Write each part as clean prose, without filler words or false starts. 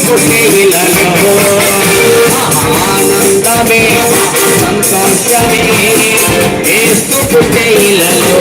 పుట్టే ఇలలో ఆనందమే సంతోషమే యేసు పుట్టే ఇలలో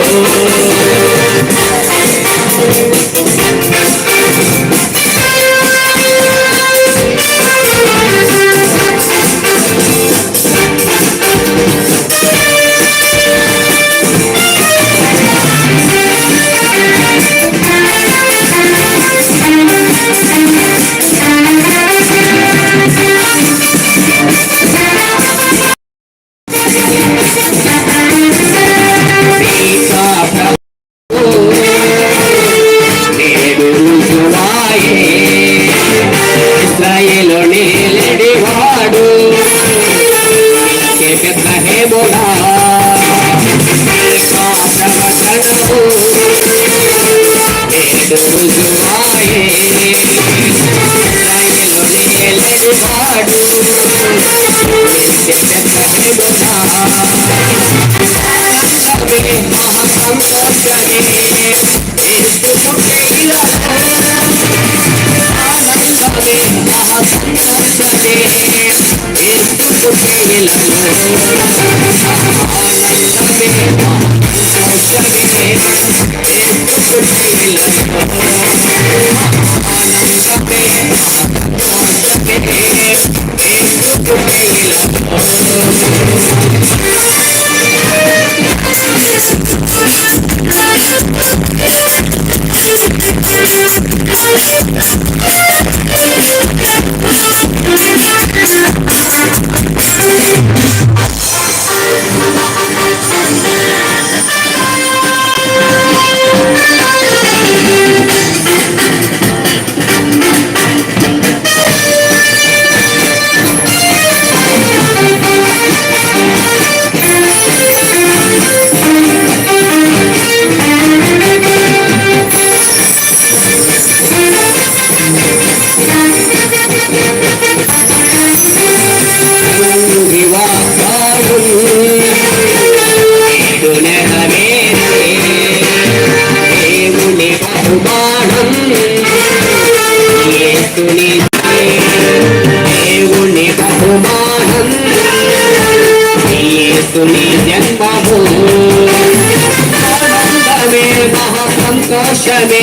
సంతోషమే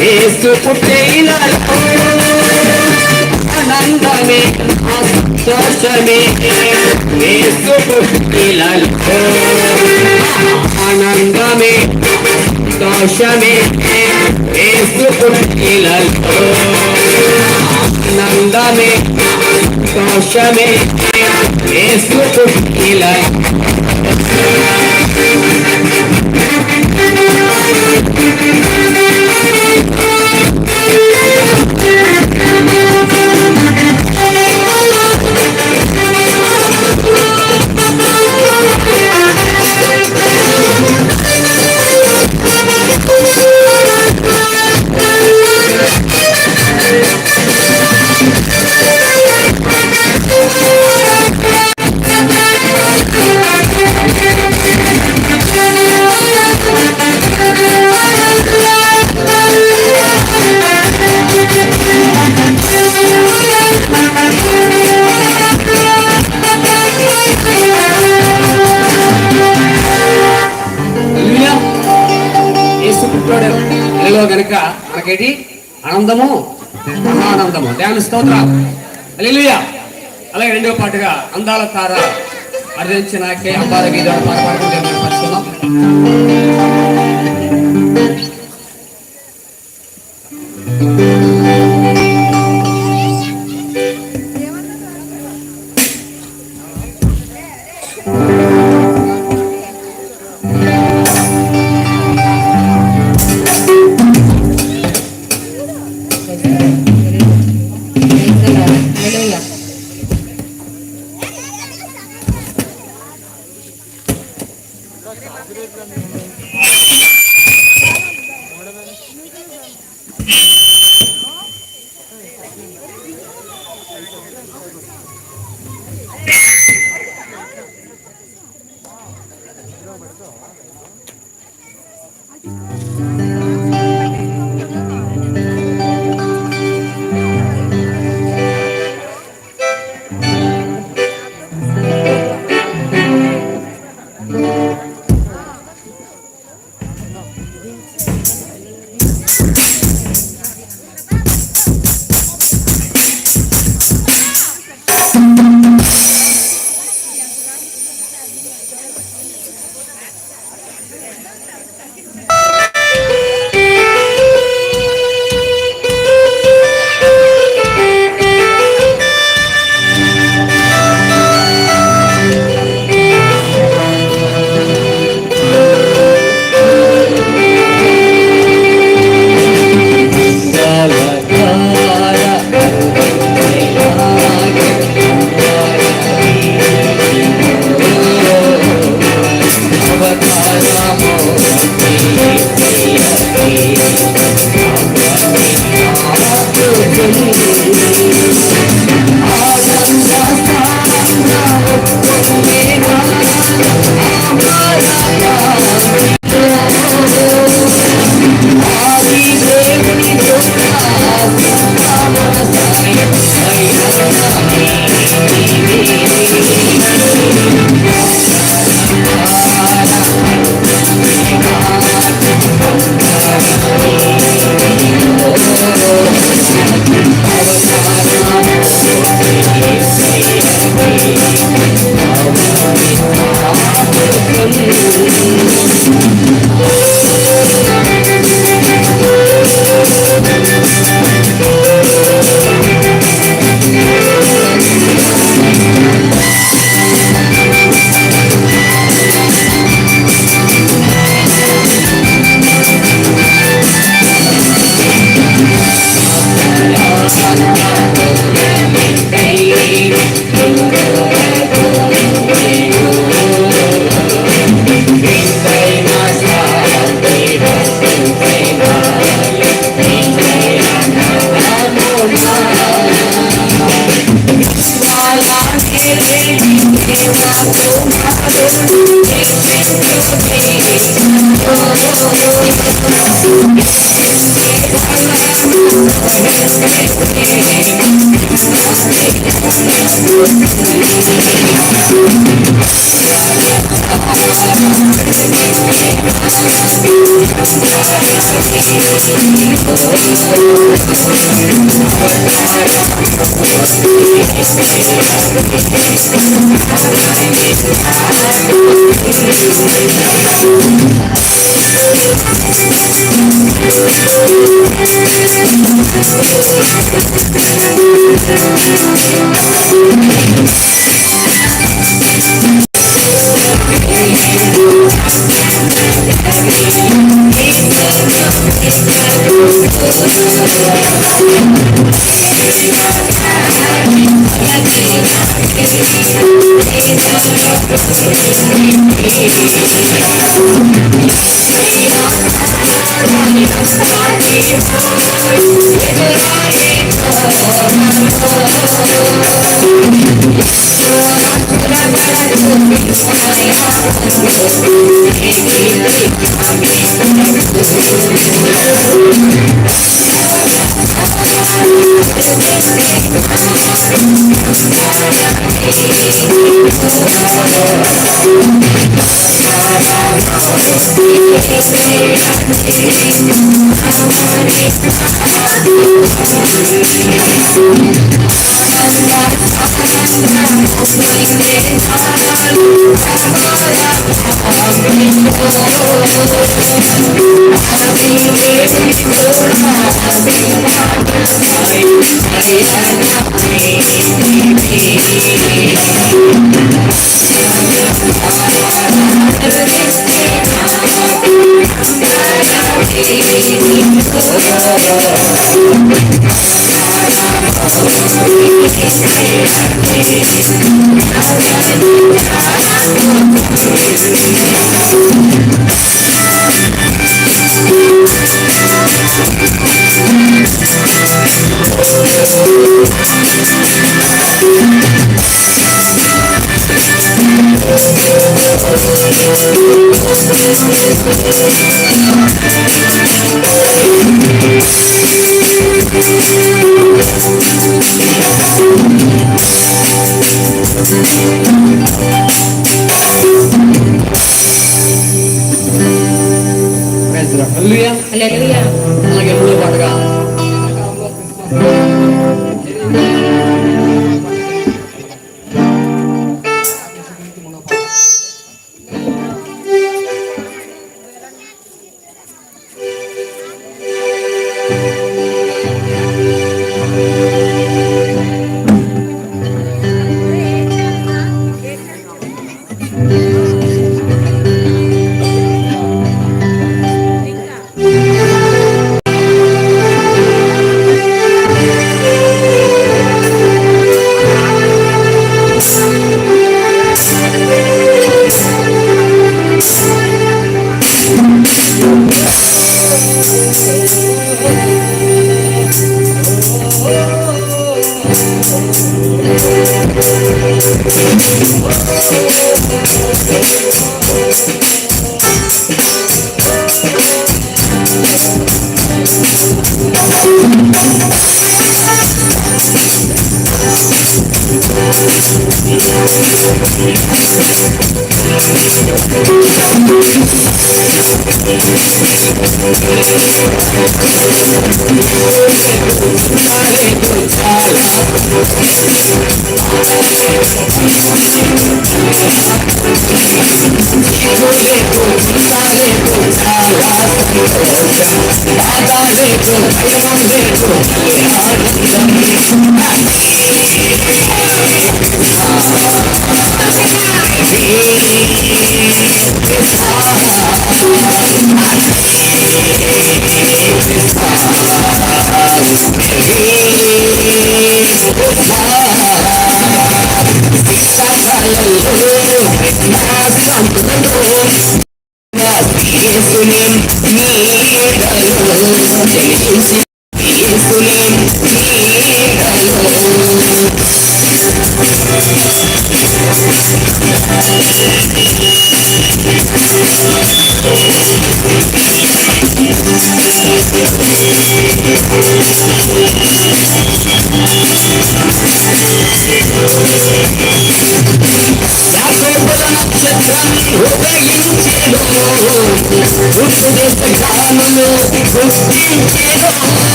యేసు పుట్టే ఇలలో ఆనందమే సంతోషమే యేసు పుట్టే ఇలలో ఆనందమే సంతోషమే యేసు పుట్టే ఇలలో ఆనందమే సంతోషమే యేసు పుట్టే ఇలలో గనుక మనకేటి ఆనందము మహానందము దేవుని స్తోత్రం హల్లెలూయా. అలాగే రెండవ పాటగా అందాల తార అర్ధించిన అంబాల గీత పాడుకుంటున్నాం. హల్లెలూయా. అలాగే మూడో పాటగా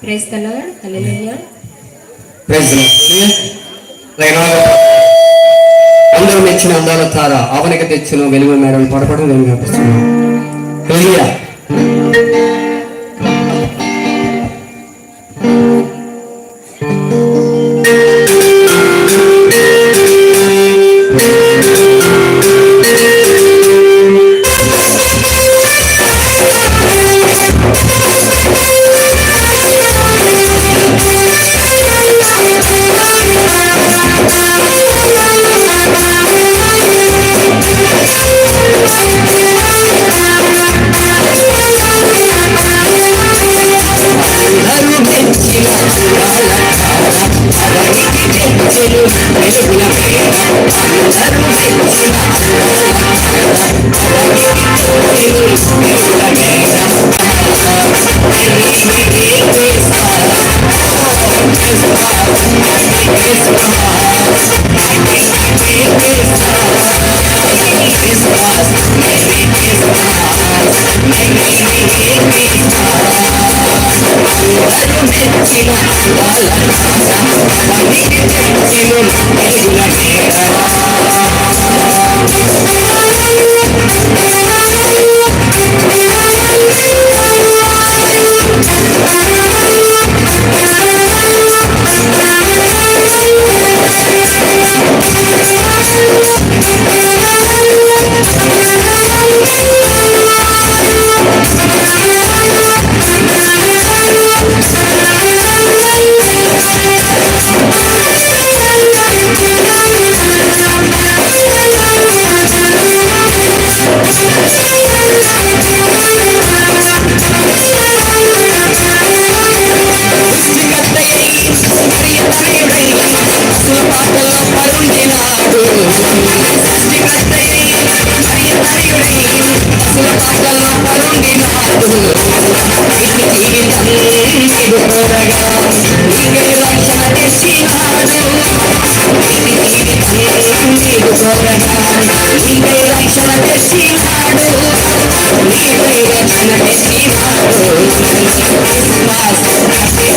Praise the Lord. Hallelujah. Praise the Lord. అందరూ మెచ్చిన అందాల తార ఆవనిక తెచ్చిన వెలుగు మేడలు పడపడం వెలుగు కనిపిస్తున్నాం. హల్లెలూయా. కోరగా నీకై రక్షణ తెచ్చినాడు, నీకై రక్షణ తెచ్చినాడు. Christmas happy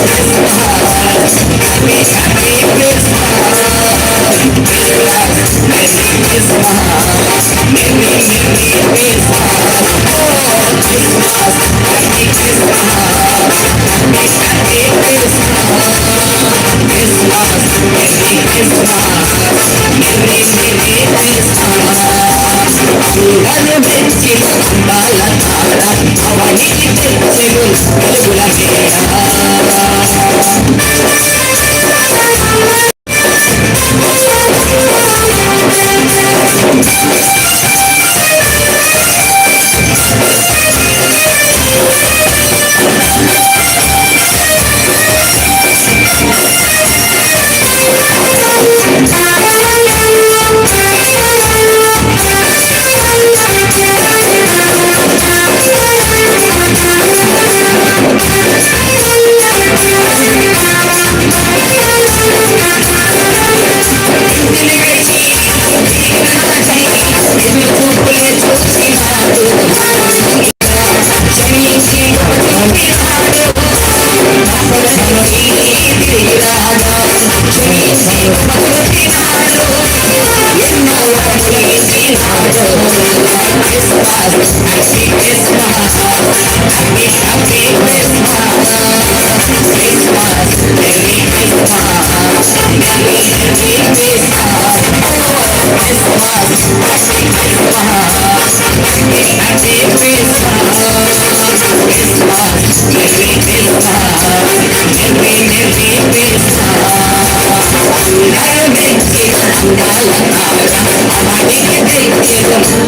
Christmas happy happy Christmas merry Christmas merry merry Christmas ఓ Christmas happy Christmas happy happy Christmas Christmas merry Christmas merry merry Christmas అందరూ మెచ్చిన అందాల తార అవనికి తెచ్చెను వెలుగుల మేడ.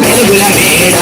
వెలుగుల మేడ.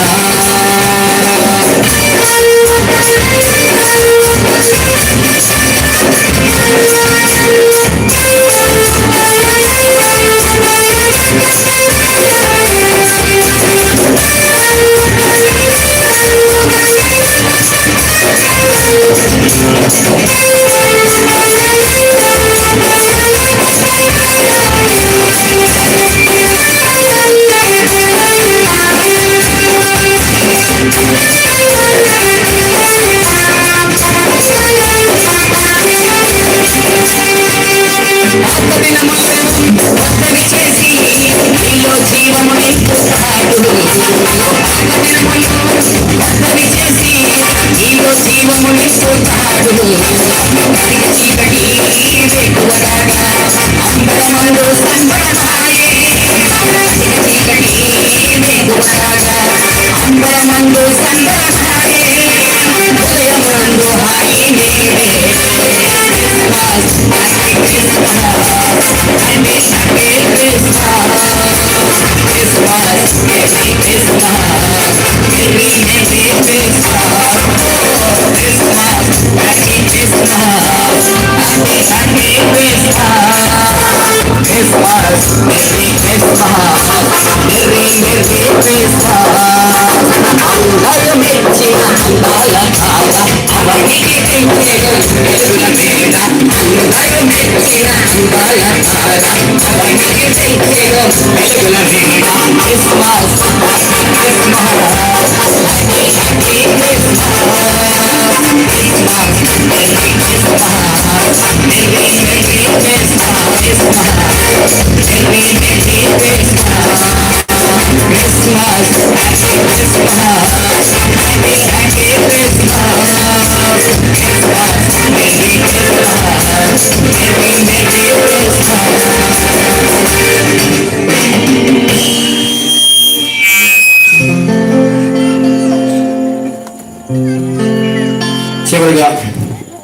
చివరిగా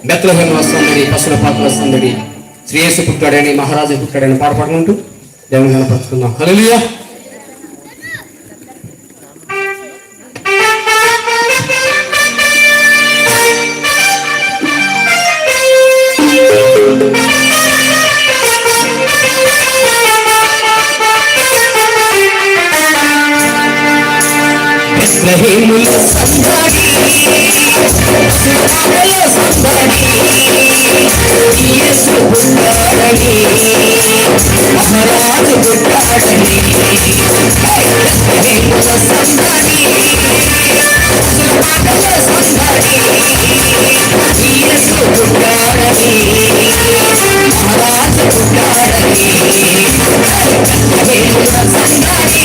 బెత్లెహేము వస్తుందని పశుల పాత్ర వస్తుందని శ్రీ యేసు పుట్టాడని మహారాజు పుట్టాడని పాట పాడుకుంటూ దేవుని కనపరుచుకుందాం. హల్లెలూయా. బెత్లెహేములో సందడి, సితారలో సందడి, యేసు పుట్టాడని మహారాజు మహారాజు పుట్టాడని వేముల సందడి పాటల సందడి యేసు పుట్టాడని మహారాజు పుట్టాడని వేముల సందడి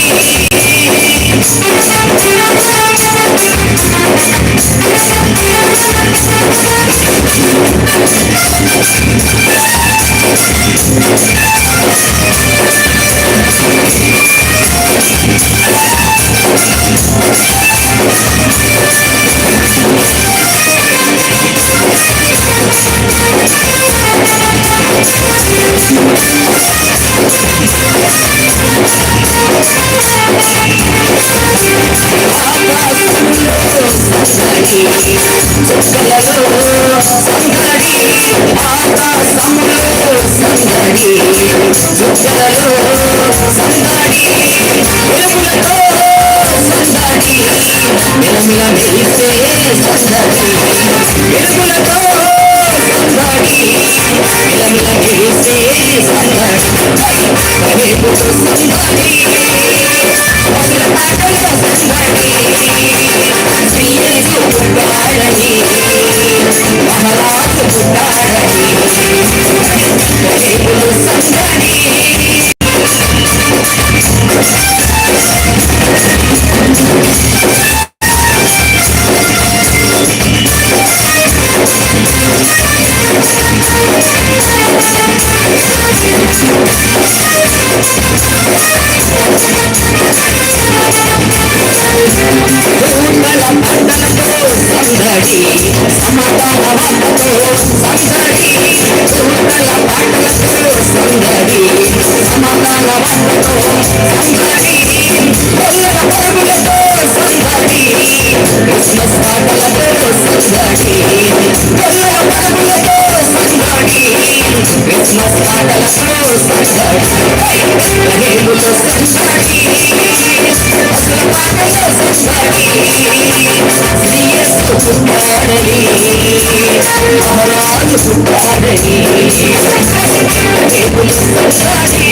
చుక్కలలో సందడి ఆకాశంలో సందడి చుక్కలలో సందడి వెలుగులతో సందడి మిలమిల మెరిసే సందడి వెలుగులతో సందడి మిలమిల మెరిసే సందడి రేపుతో సందడి పసుల పాటలో సందడి యేసు పుట్టాడని మహారాజు పుట్టాడని రేపులు సందడి దూతల పంటలతో సందడి సమాధాన వార్తతో సందడి దూతల పాటలతో సందడి సమాధాన వార్తతో సందడి కొల్లల పరుగులతో సందడి క్రిస్మస్ పాటలతో సందడి కొల్లల పరుగులతో సందడి క్రిస్మస్ పాటలతో సందడి రేపులో సందడి అసలు పాటలో సందడి యేసు పుట్టాడని మహారాజు పుట్టాడని రేపులో సందడి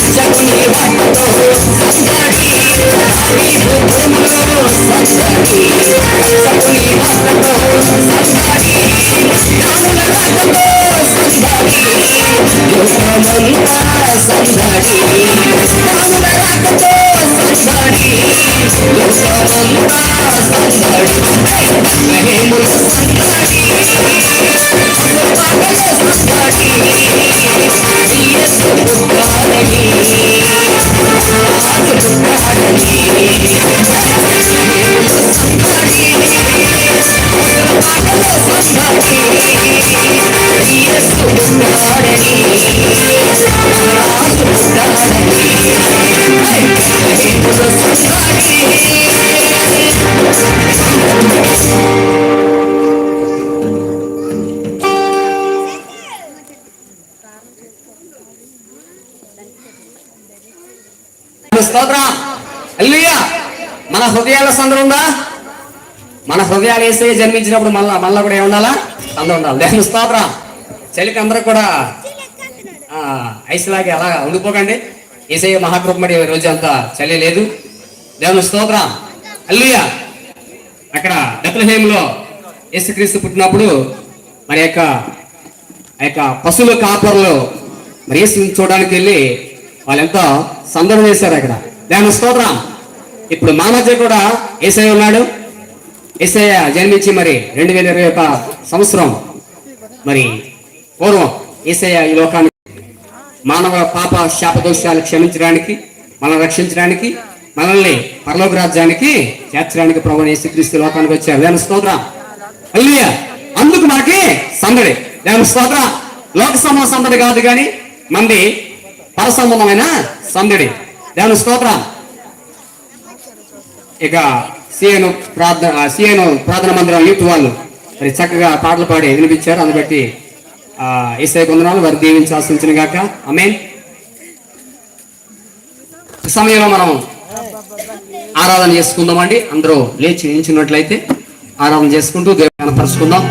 జగుని వార్తతో సందడి భూములో సందడి జగుని వార్తతో సందడి జ్ఞానుల రాకతో సందడి లోకమంతా సందడి జ్ఞానుల రాకతో సందడి లోకమంతా సందడి మహిముల సందడి పాటల సందడి యేసు పుట్టాడని రాజు పుట్టాడని సందడి పాటల సందడి యేసు పుట్టాడని రాజు పుట్టాడని సందడి స్తోత్రం హల్లెలూయా. మన హృదయాల సందడి ఉందా? మన హృదయాలు యేసయ్య జన్మించినప్పుడు మళ్ళా కూడా ఏముండాలా? సందడి ఉండాలి. దేవుని స్తోత్రం. చలికి అందరూ కూడా ఐస్లాగే అలా ఉండిపోకండి. యేసయ్య మహాకృపమడి రోజు అంతా చలి లేదు. దేవుని స్తోత్రం హల్లెలూయా. అక్కడ బెత్లెహేములో యేసుక్రీస్తు పుట్టినప్పుడు మరి యొక్క పశువుల కాపరులు మరి యేసుని చూడడానికి వెళ్ళి వాళ్ళెంతో సందడి చేశారు అక్కడ. దేవుని స్తోత్రం. ఇప్పుడు మా మధ్య కూడా యేసయ్య ఉన్నాడు. యేసయ్య జన్మించి మరి 2021 సంవత్సరం మరి పూర్వం యేసయ్య ఈ లోకానికి మానవ పాప శాపదోషాలు క్షమించడానికి, మనల్ని రక్షించడానికి, మనల్ని పరలోక రాజ్యానికి చేర్చడానికి ప్రభువైన యేసుక్రీస్తు లోకానికి వచ్చారు. దేవుని స్తోత్రం హల్లెలూయా. అందుకు మనకి సందడి. దేవుని స్తోత్రం. లోక సమూహ సందడి కాదు కానీ మంది పరసంబంధమైన సందడి. దేవుని స్తోత్రం. ఇక సిఎను ప్రార్థన మందిరం యూత్ వాళ్ళు మరి చక్కగా పాటలు పాడి వినిపించారు. అందును బట్టి యేసయ్య వందనాలు. వారు దీవించి ఆశించిన గాక. ఆమేన్. ఈ సమయంలో మనం ఆరాధన చేసుకుందామండి. అందరూ లేచి నిల్చున్నట్లయితే ఆరాధన చేసుకుంటూ దేవుని కనపరుచుకుందాం.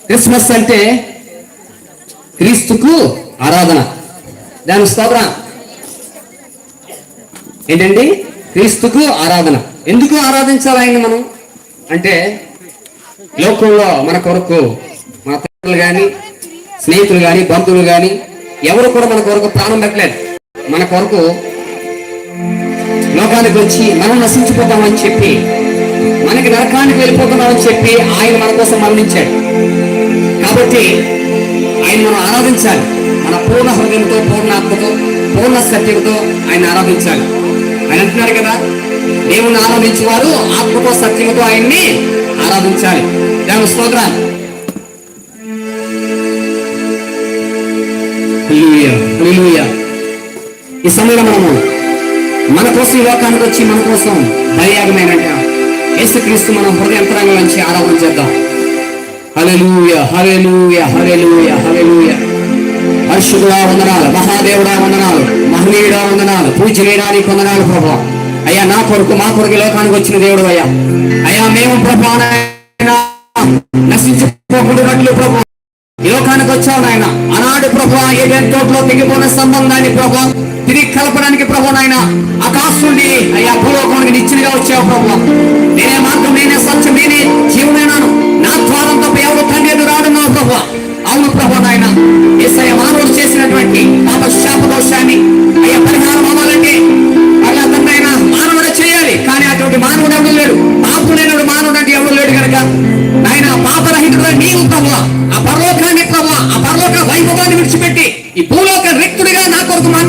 క్రిస్మస్ అంటే క్రీస్తుకు ఆరాధన. దాని స్తోత్రం. ఏంటండి? క్రీస్తుకు ఆరాధన. ఎందుకు ఆరాధించాలి ఆయన మనం అంటే, లోకంలో మన కొరకు మన తల్లులు కానీ, స్నేహితులు కానీ, బంధువులు కానీ ఎవరు కూడా మన కొరకు ప్రాణం పెట్టలేదు. మన కొరకు లోకానికి వచ్చి మనం నశించిపోతామని చెప్పి, మనకి నరకానికి వెళ్ళిపోతున్నామని చెప్పి ఆయన మన కోసం మరణించాడు. కాబట్టి ఆయన మనం ఆరాధించాలి. మన పూర్ణ హృదయంతో, పూర్ణ ఆత్మతో, పూర్ణ సత్యంతో ఆయన ఆరాధించాలి. ఆయన అంటున్నాడు కదా, దేవుని ఆరాధించేవారు ఆత్మతో సత్యంతో ఆయన్ని ఆరాధించాలి. దేవుని స్తోత్రాలు. హల్లెలూయా, హల్లెలూయా. ఈ సమయంలో మనము మన కోసం ఈ లోకానికి వచ్చి మన కోసం బలియాగమైన యేసుక్రీస్తు మనం హృదయంతరంగం నుంచి ఆరాధన చేద్దాం. హల్లెలూయా, హల్లెలూయా, హల్లెలూయా, హల్లెలూయా. పరిశుద్ధుడా వందనాలు, మహాదేవుడా వందనాలు, మహనీయుడా వందనాలు, పూజనీయడానికి వందనాలు ప్రభువా. అయ్యా నా కొరకు మా కొరకు లోకానికి వచ్చిన దేవుడు అయ్యా. అయ్యా మేము ప్రభువా నశించుకోకూడనట్లు ప్రభువా ఈ లోకానికి వచ్చావు నాయన. ఆనాడు ప్రభువా ఏదైనా తోటలో తెగిపోయిన సంబంధాన్ని ప్రభువా తిరిగి కలపడానికి ప్రభువా నాయన ఆకాశం నుండి అయ్యా భూలోకానికి నిశ్చయంగా వచ్చావు ప్రభువా. నేనే మార్గం, నేనే సత్యం, నేనే జీవనైనాను, నా ద్వారం తప్ప ఎవరు తండ్రి ఎదురు రాడున్నావు ప్రభువా. అవును ప్రభువా నాయన. యేసయ్య మానవుడు చేసినటువంటి పాప శాప దోషాన్ని అయ్యా పరిహారం అవ్వాలంటే అలా తండ్రి మానవుడే చేయాలి. కానీ అటువంటి మానవుడు ఎవరు లేడు. పాపుడైనడు మానవుడు అంటే ఎవరు లేడు కనుక నాయన పాపరహితుడు నీవు ప్రభువా. ఆ పరలోకాన్ని ప్రభువా, ఆ పరలోక వైభవాన్ని విడిచిపెట్టి ఈ భూలోక రిక్తుడిగా నా కొరకు నా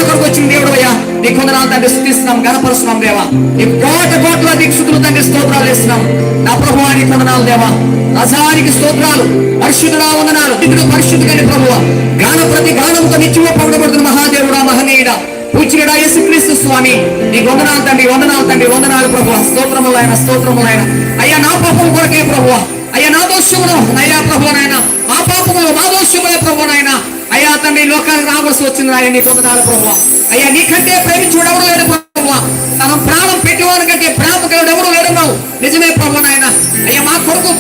కొరకు వచ్చిన దేవుడు అయ్యా. నీ కొందనాలు తండ్రి స్తుతిస్తున్నాం, గణపరుస్తున్నాం దేవా. నీ కోట్ల దీక్షితులు తండ్రి స్తోత్రాలు వేస్తున్నాం నా ప్రభువా. నీ కొందనాలు దేవా. రసానికి స్తోత్రాలు. పరిశుద్ధుడా వందనాలు. ఇతడు పరిశుద్ధుడని ప్రభువా. గాన ప్రతి గానంతో నిత్యము పొగడబడుతున్న మహాదేవుడా, మహనీయుడా, పూజ్యుడా యేసుక్రీస్తు స్వామి నీ వందనాలు తండ్రి, వందనాలు తండ్రి, వందనాలు ప్రభువా. స్తోత్రములైన, స్తోత్రములైన అయ్యా నా పాపం కొరకే ప్రభువా. అయ్యా నా దోషములు అయ్యా ప్రభువనైనా, మా పాపములు మా దోషములే ప్రభువనైనా అయ్యా తండ్రి లోకానికి రావాల్సి వచ్చింది ఆయన. నీ వందనాలు ప్రభువా. అయ్యా నీకంటే ప్రేమించుడెవరు లేడు ప్రభువా. తన ప్రాణం పెట్టేవాని కంటే ప్రేమకుడు ఎవరు లేడున్నావు. నిజమే ప్రభువనైనా. అయ్యా మా కొరకు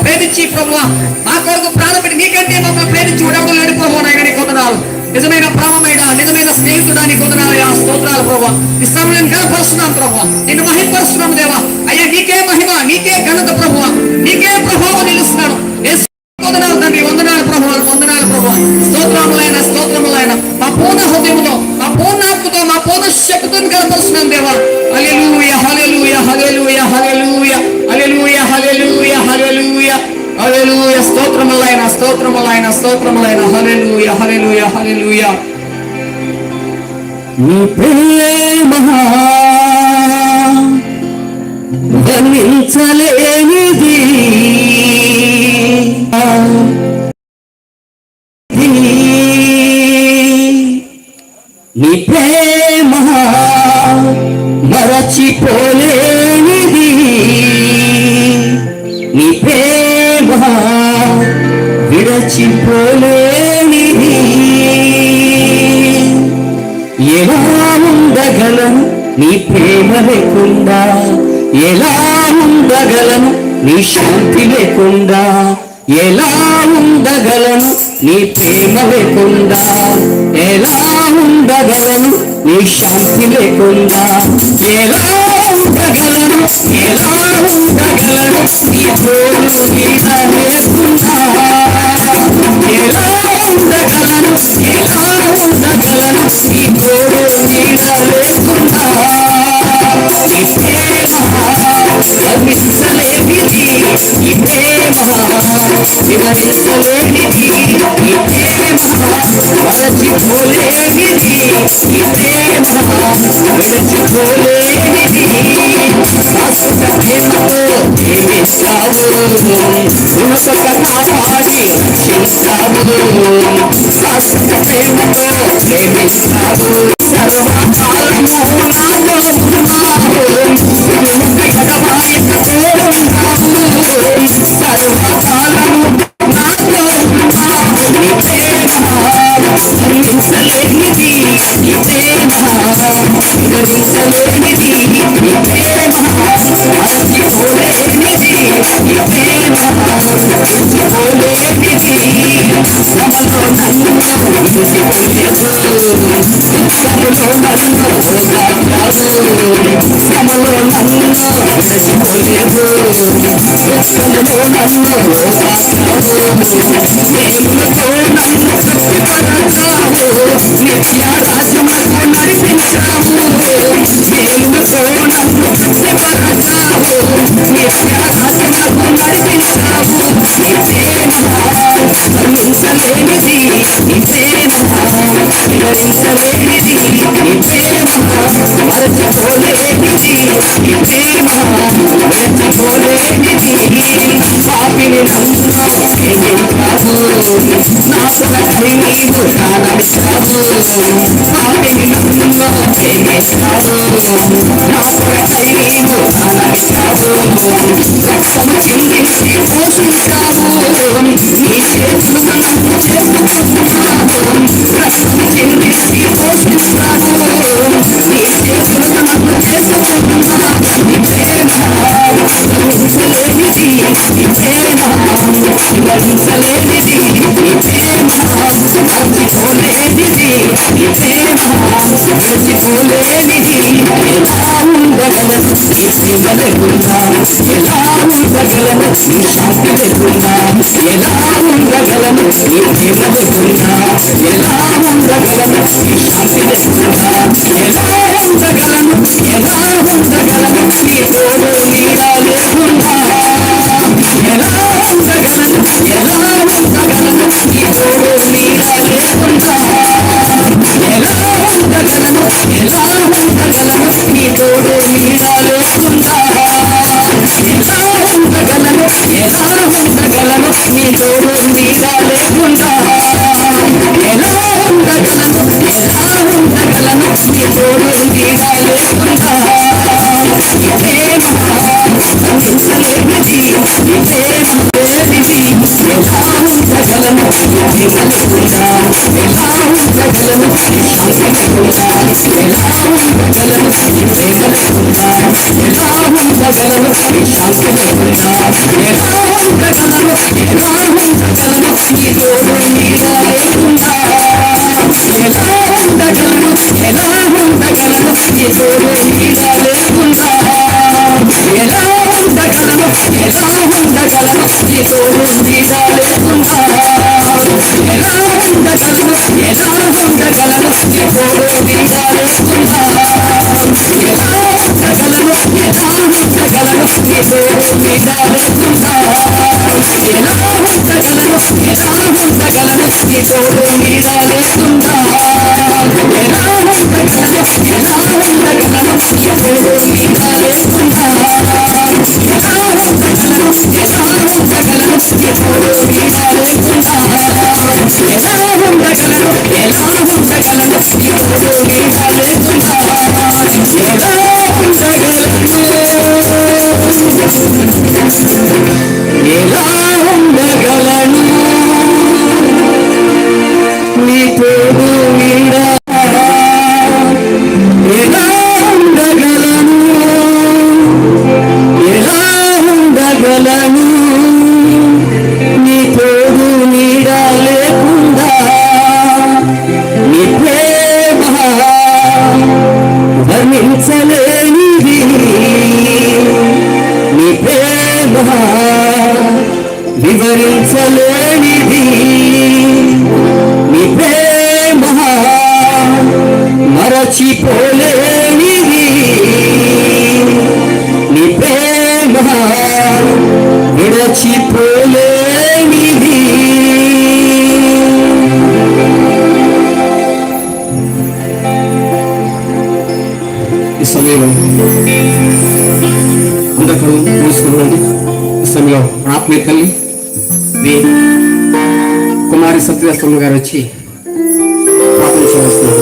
ప్రేమించి ప్రభువా, మా కొరకు ప్రాణం పెట్టి నీకంటే మమ్మల్ని ప్రేమించి ఎవరు లేడు ప్రభువనైనా. నీ వందనాలు. నిజమైన ప్రాణమైన, నిజమైన స్నేహితుడా నీ వందనాలు. ఆ స్తోత్రాలు ప్రభువా. ఈ సమయం కనపరుస్తున్నాం ప్రభువా. నిన్ను మహిమపరుస్తున్నాం దేవా. అయ్యా నీకే మహిమ, నీకే ఘనత ప్రభువా. నీకే ప్రభావం నిలుస్తున్నాడు. వందనాలు తండ్రి, వందనాలు ప్రభువాలు, వందనాలు ప్రభువా. స్తోత్రములైన, స్తోత్రములైన మా పూర్ణ హృదయముతో, మా పూర్ణాత్మతో, మా పూర్ణ శక్తితో కనపరుస్తున్నాం దేవా. హల్లెలూయా, హల్లెలూయా, హల్లెలూయా, హల్లెలూయా, హల్లెలూయా, హల్లెలూయా, హల్లెలూయా, హల్లెలూయా. స్తోత్రములైన, స్తోత్రములైన, స్తోత్రములైన. హల్లెలూయా, హల్లెలూయా, హల్లెలూయా. నీ ప్రేమ వర్ణించలేనిది, నీ ప్రేమ మరచిపోలేనిది, నీ ప్రేమ విరచిపోలేనిది. ఎలా ఉండగలను నీ ప్రేమ లేకుండా, ఎలా ఉండగలను నీ శాంతి లేకుండా, ఎలా ఉండగలను నీ ప్రేమ లేకుండా, ఎలా ఉండగలను నీ శాంతి లేకుండా, ఎలా ఉండగలను, ఎలా ఉండగలను నీ తోడు నీడ లేకుండా, ఎలా ఉండగలను, ఎలా ఉండగలను నీ తోడు నీడ లేకుండా. నీ ప్రేమ వర్ణించలేనిది, నీ ప్రేమ వివరించలేనిది, నీ ప్రేమ మరచిపోలేనిది, నీ ప్రేమ మరచిపోలేనిది శాశ్వత ప్రేమతో ప్రేమిస్తావు ఉన్నతక కాపాడి రక్షిస్తావు శాశ్వత ప్రేమతో ప్రేమిస్తావు సర్వకాలము నాలో ఉన్నావు ఎగబాయక తోడున్నావు సర్వకాలము నాలో ఉన్నావు నీ ప్రేమ వర్ణించలేనిది నీ ప్రేమ వివరించలేనిది నీ ప్రేమ మరచిపోలేనిది నీ ప్రేమ మరచిపోలేనిది శ్రమలో నన్ను విడిచిపోలేదు శ్రమలో నన్ను ఓదార్చావు శ్రమలో నన్ను విడిచిపోలేదు శ్రమలో నన్ను ఓదార్చావు దేవులతో నన్ను తృప్తిపరచావు నిత్య రాజ్యములకు నడిపించావు దేవులతో నన్ను తృప్తిపరచావు నిత్య రాజ్యములకు నడిపించావు నీ ప్రేమ వర్ణించలేనిది నీ ప్రేమ వివరించలేనిది నీ ప్రేమ మరచిపోలేనిది నీ ప్రేమ మరచిపోలేనిది పాపిని నన్ను ప్రేమించావు నా కొరకై నీవు ప్రాణమిచ్చావు పాపిని నన్ను ప్రేమించావు నా కొరకై నీవు ప్రాణమిచ్చావు రక్తము చిందించి పోషించావు నీ చేతులు నన్ను చేసుకున్నావు రక్తము చిందించి పోషించావు నీ చేతులు నన్ను చేసుకున్నావు నీ ప్రేమ వర్ణించలేనిది నీ ప్రేమ వివరించలేనిది నీ ప్రేమ మర్చిపోలేనిది నీ ప్రేమ మర్చిపోలేనిది ఎలా ఉండగలను నీ ప్రేమ లేకుండా ఎలా ఉండగలను నీ శాంతి లేకుండా ఎలా ఉండగలను నీ ప్రేమ లేకుండా ఎలా ఉండగలను నీ శాంతి లేకుండా ఎలా ఉండగలను ఎలా ఉండగలను నీ తోడు నీడ లేకుండా ఎలా ఉండగలను ఎలా ఉండగలను నీ తోడు నీడ లేకుండా ఎలా ఉండగలను ఎలా ఉండగలను నీ తోడు నీడ లేకుండా ఎలా ఉండగలను ఎలా ఉండగలను నీ తోడు నీడ లేకుండా ఎలా ఉండగలను ఎలా ఉండగలను నీ తోడు నీడ లేకుండా నీ ప్రేమ వర్ణించలేనిది నీ ప్రేమ లేనిది ఎలా ఉండగలను నీ ప్రేమ లేకుండా ఎలా ఉండగలను నీ శాంతి లేకుండా ఎలా ఉండగలను నీ ప్రేమ లేకుండా ఎలా ఉండగలను నీ శాంతి లేకుండా ఎలా ఉండగలను ఎలా ఉండగలను నీ తోడు నీడ లేకుండా ఎలా ఉండగలను ఎలా ఉండగలను నీ తోడు నీడ లేకుండా ఎలా ఉండగలను ఎలా ఉండగలను నీ తోడు నీడ లేకుండా ఎలా ఉండగలను ఎలా ఉండగలను నీ తోడు నీడ లేకుండా ఎలా ఉండగలను ఎలా ఉండగలను నీ తోడు నీడ లేకుండా ఎలా ఉండగలను ఎలా ఉండగలను నీ తోడు నీడ లేకుండా ఎలా ఉండగలను ఎలా ఉండగలను నీ తోడు నీడ లేకుండా ఎలా ఉండగలను ఎలా ఉండగలను నీ తోడు నీడ లేకుండా ఎలా ఉండగలను ఎలా ఉండగలను నీ తోడు నీడ లేకుండా ఎలా ఉండగలను నీ తోడు సమయంలో అందరూ మూసుకున్నాను. ఈ సమయంలో ఆత్మీయ తల్లి మీ కుమారి సత్యవేశ్వరమ్మ గారు వచ్చి ప్రార్థన చేయవలసినారు.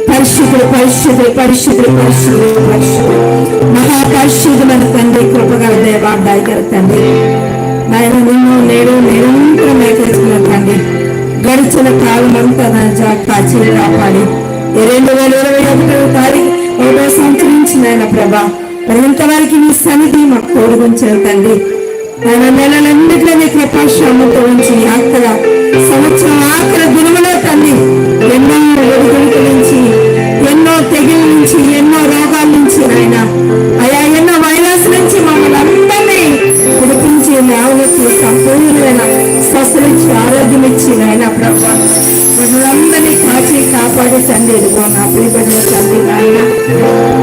పరిశుద్ధుడు పరిశుద్ధుడు పరిశుద్ధుడు పరిశుద్ధుడు పరిశుద్ధుడు మహాపరిశుద్ధుమైన తండ్రి కృపగల దేవాదాయ గారు తండ్రి నాయన నిన్ను నేను నిరంతరం ఏకరించిన తండ్రి గడిచిన కాలం అంతా నా కాచి కాపాడి 2021 తారీఖు 1వ సంవత్సరం నుంచి నాయన ప్రభా మరి ఇంతవరకు నీ సన్నిధి మాకు తోడుగుంచారు తండ్రి ఆయన నెలలన్నింటిలో నీ కృపాశ్రమంతో ఉంచి అక్కడ సంవత్సరం ఆఖరి దినములో తండ్రి ఎన్నో ఒడిదుడుకుల నుంచి ఎన్నో తెగుల నుంచి ఎన్నో రోగాల నుంచి ఆయన అయా ఎన్నో వైరస్ నుంచి మమ్మల్ని అందరినీ ఉడిపించి లేవనెత్తి సంపూర్ణమైన స్వస్థలించి ఆరోగ్యం ఇచ్చి ఆయన ప్రభావ బిడ్డలందరినీ కాచి కాపాడి తండ్రి ఇదిగో నా ప్రియబిడ్డల తండ్రి నాయన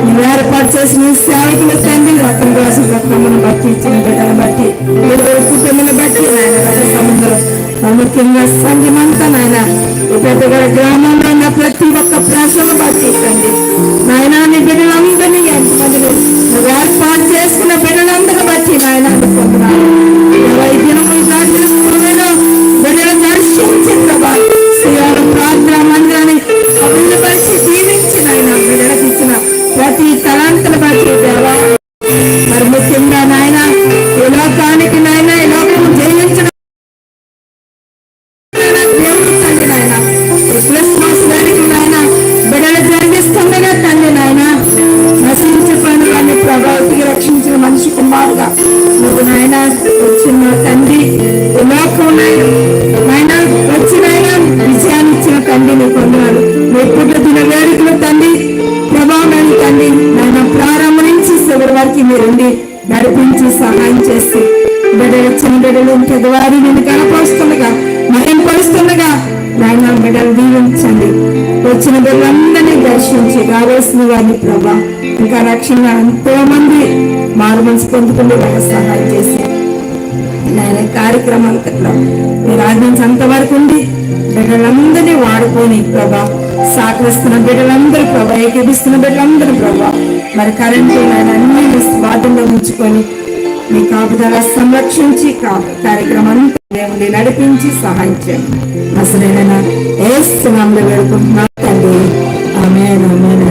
నువ్వు ఏర్పాటు చేసిన సేవకుల తండ్రి రకం కోసం రకమును బట్టి ఇచ్చిన బిడ్డను బట్టి కుటుంబాన్ని బట్టి నాయన సముద్రం ప్రాముఖ్యంగా సంఘమంతా నాయన ఈ పెద్దగడ గ్రామంలో ఉన్న ప్రతి ఒక్క ప్రశ్న బట్టి తండ్రి నాయన నీ బిడ్డలందరినీ ఎంతమందిని నువ్వు ఏర్పాటు చేసుకున్న బిడ్డలందరినీ బట్టి నాయన అనుకుంటున్నాను ఈ దినము బిడ్డలు దర్శించి ప్రభా శ్రీవారు ప్రార్థన మందిరాన్ని అభివృద్ధి పరిచి దీవించి నాయన బిడ్డలకు ఇచ్చిన ప్రతి తలాంతలు బట్టి దేవా మరి ముఖ్యంగా నాయన ఈ లోకానికి నాయన ఈ లోకం జయించిన దేవుడు తండ్రి నాయన క్రిస్మస్ వేడుకలు నాయన బిడ్డలు జరిగిస్తుండగా తండ్రి నాయన నశించిపోయిన వారిని ప్రభావితికి రక్షించిన మనిషి కుమారుగా నువ్వు నాయన వచ్చిన తండ్రి ఈ లోకం నాయన వచ్చినాయన విజయాన్ని ఇచ్చిన తండ్రి నీకు వందనాలు నీ పుట్టిన వేడుకలు తండ్రి ప్రభావం తండ్రి నాయన ప్రారంభం నుంచి చివరి వరకు మీరుండి నడిపించి సహాయం చేసి బిడ్డలు చిన్న బిడ్డలు పెద్దవారి నేను కనపరుస్తుండగా మహింపరుస్తుండగా నాయన బిడ్డలు దీవించండి వచ్చిన బిడ్డలందరినీ దర్శించి కావలసిన వారిని ప్రభా ఇంకా రక్షణ ఎంతో మంది మారు మనసు పొందుకుంటూ వాళ్ళకి సహాయం చేసి నాయన కార్యక్రమం అంతట్లో మీరు ఆజ్ఞించేంత వరకు ఉండి బిడ్డలందరినీ వాడుకొని ప్రభా సహకరిస్తున్న బిడ్డలందరూ ప్రభా ఏకీపిస్తున్న బిడ్డలందరూ ప్రభా మరి కరెంటు నాయన అన్ని స్వాధీనంలో ఉంచుకొని మీ కాపుదల సంరక్షించి కార్యక్రమం దేవుని నడిపించి సహాయం చేయండి అసలైన ఏస్తున్నాంలో వేడుకుంటున్నాం తండ్రి ఆమేన్ ఆమేన్.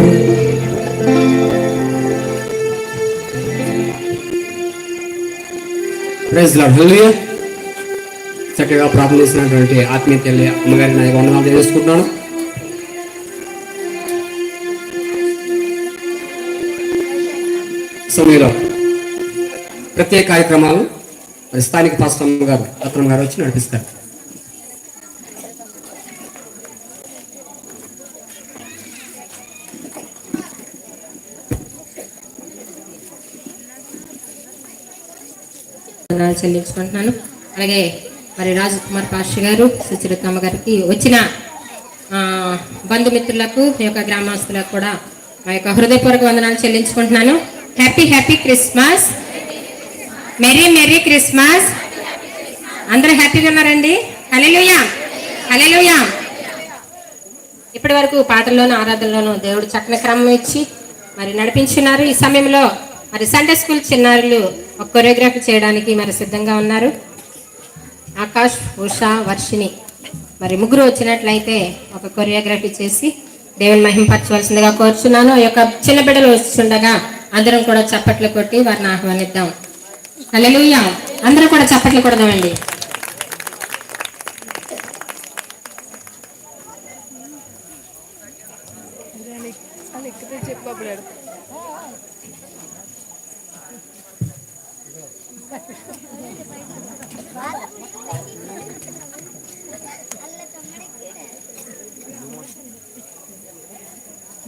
ప్రైజ్ లార్డ్ హల్లెలూయా. చక్కగా ప్రార్థన చేసినటువంటి ఆత్మీయ తల్లి అమ్మగారి నా వందనాలు తెలియజేసుకుంటున్నాను. సమయంలో ప్రత్యేక కార్యక్రమాలు మరి స్థానిక పాస్టర్ అమ్మగారు రత్నం గారు వచ్చి నడిపిస్తారు. చెల్లించుకుంటున్నాను. అలాగే మరి రాజకుమార్ పాస్టర్ గారు సుచరితమ్మ గారికి వచ్చిన బంధుమిత్రులకు ఈ యొక్క గ్రామస్తులకు కూడా మా యొక్క హృదయపూర్వక వందనాలు చెల్లించుకుంటున్నాను. Happy happy Christmas, merry merry Christmas. అందరూ హ్యాపీగా ఉన్నారండి? హల్లెలూయా హల్లెలూయా. ఇప్పటి వరకు పాటల్లోనూ ఆరాధనలోనూ దేవుడు చక్కని క్రమం ఇచ్చి మరి నడిపించున్నారు. ఈ సమయంలో మరి సండే స్కూల్ చిన్నారులు ఒక కొరియోగ్రఫీ చేయడానికి మరి సిద్ధంగా ఉన్నారు. ఆకాష్, ఉషా, వర్షిని మరి ముగ్గురు వచ్చినట్లయితే ఒక కొరియోగ్రఫీ చేసి దేవుని మహింపరచవలసిందిగా కోరుచున్నాను. ఈ యొక్క చిన్న బిడ్డలు వస్తుండగా అందరం కూడా చప్పట్లు కొట్టి వారిని ఆహ్వానిద్దాం. హల్లెలూయా. అందరూ కూడా చప్పట్లు కొడదామండి.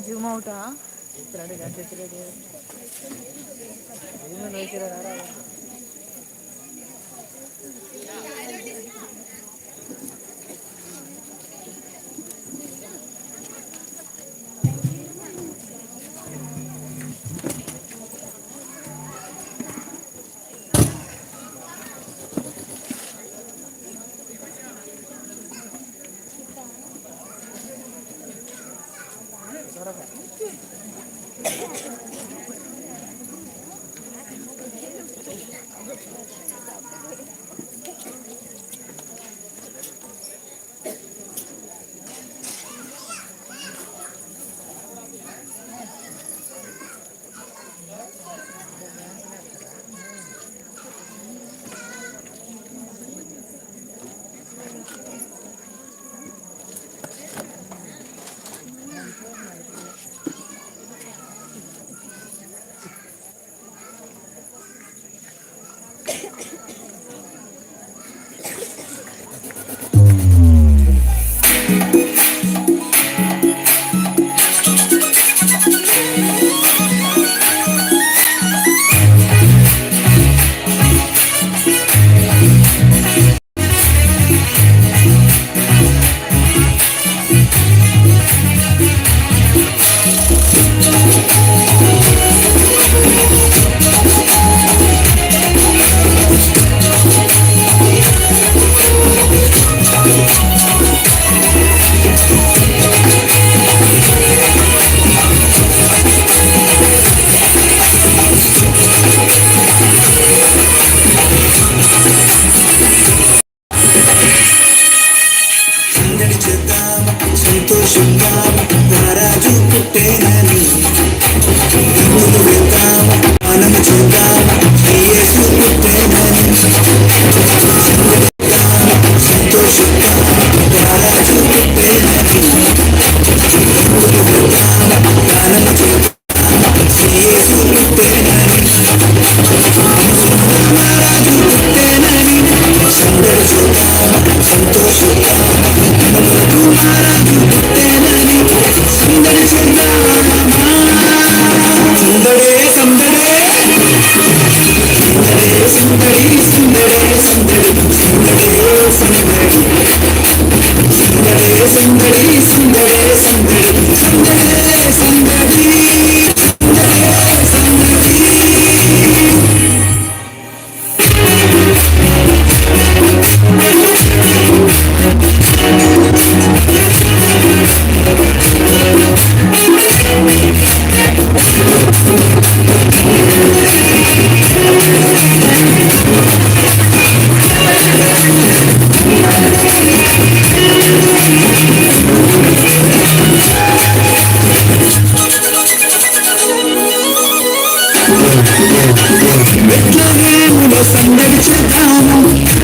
జూమ్ అవుటా సందడి చేద్దాం సంతోషంగా రారాజు పుట్టేనని రంగులు వేద్దాం మనము చేద్దాం యేసు పుట్టేనని సంతోషంగా రారాజు పుట్టేనని రంగులు వేద్దాం మనము చేద్దాం యేసు పుట్టేనని రారాజు పుట్టేనని సందడి చేద్దాం సంతోషంగా బెత్లెహేములో సందడి చేద్దాము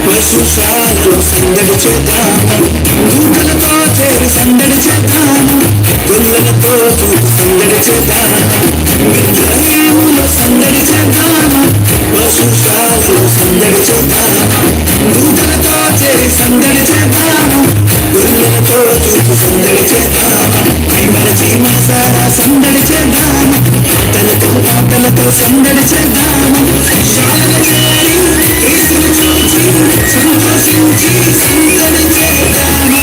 పశుశాలలో సందడి చేద్దాము దూతలతో చేరి సందడి చేద్దాము గొల్లలతో సందడి చేద్దాము బెత్లెహేములో సందడి చేద్దాము పశుశాలలో సందడి చేద్దాము దూతలతో చేరి సందడి చేద్దాము గొల్లలతో సందడి చేద్దాము మరచి మనసారా సందడి చేద్దాము పాటలతో సందడి చేద్దాము శాలలు చేరి యేసును చూచి సంతోషించి సందడి చేద్దాము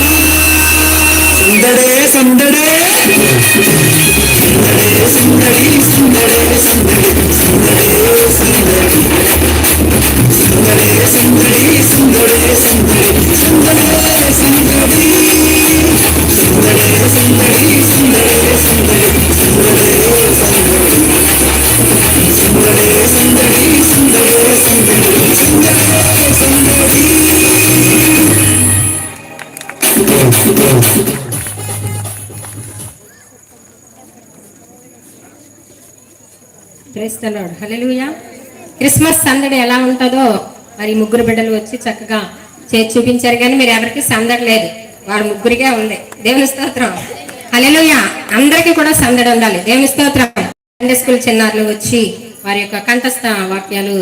సందడే సందడే సందడే సందడి సందడే సందడి సందడే సందడి సందడే సందడి సందడే సందడి సందడే సందడి సందడే సందడి సందడే సందడి సందడే సందడి సందడే సందడి సందడే praise the Lord. Hallelujah. Christmas సందడి ఎలా ఉంటుందో మరి ముగ్గురు బిడ్డలు వచ్చి చక్కగా చేసి చూపించారు, కానీ మీరు ఎవరికి సందడి లేదు, వాడు ముగ్గురిగా ఉంది. దేవుని స్తోత్రం. హల్లెలూయా. అందరికీ కూడా సందడి ఉండాలి. దేవుని స్తోత్రం. సండే స్కూల్ చిన్నారులు వచ్చి వారి యొక్క కంఠస్థ వాక్యాలు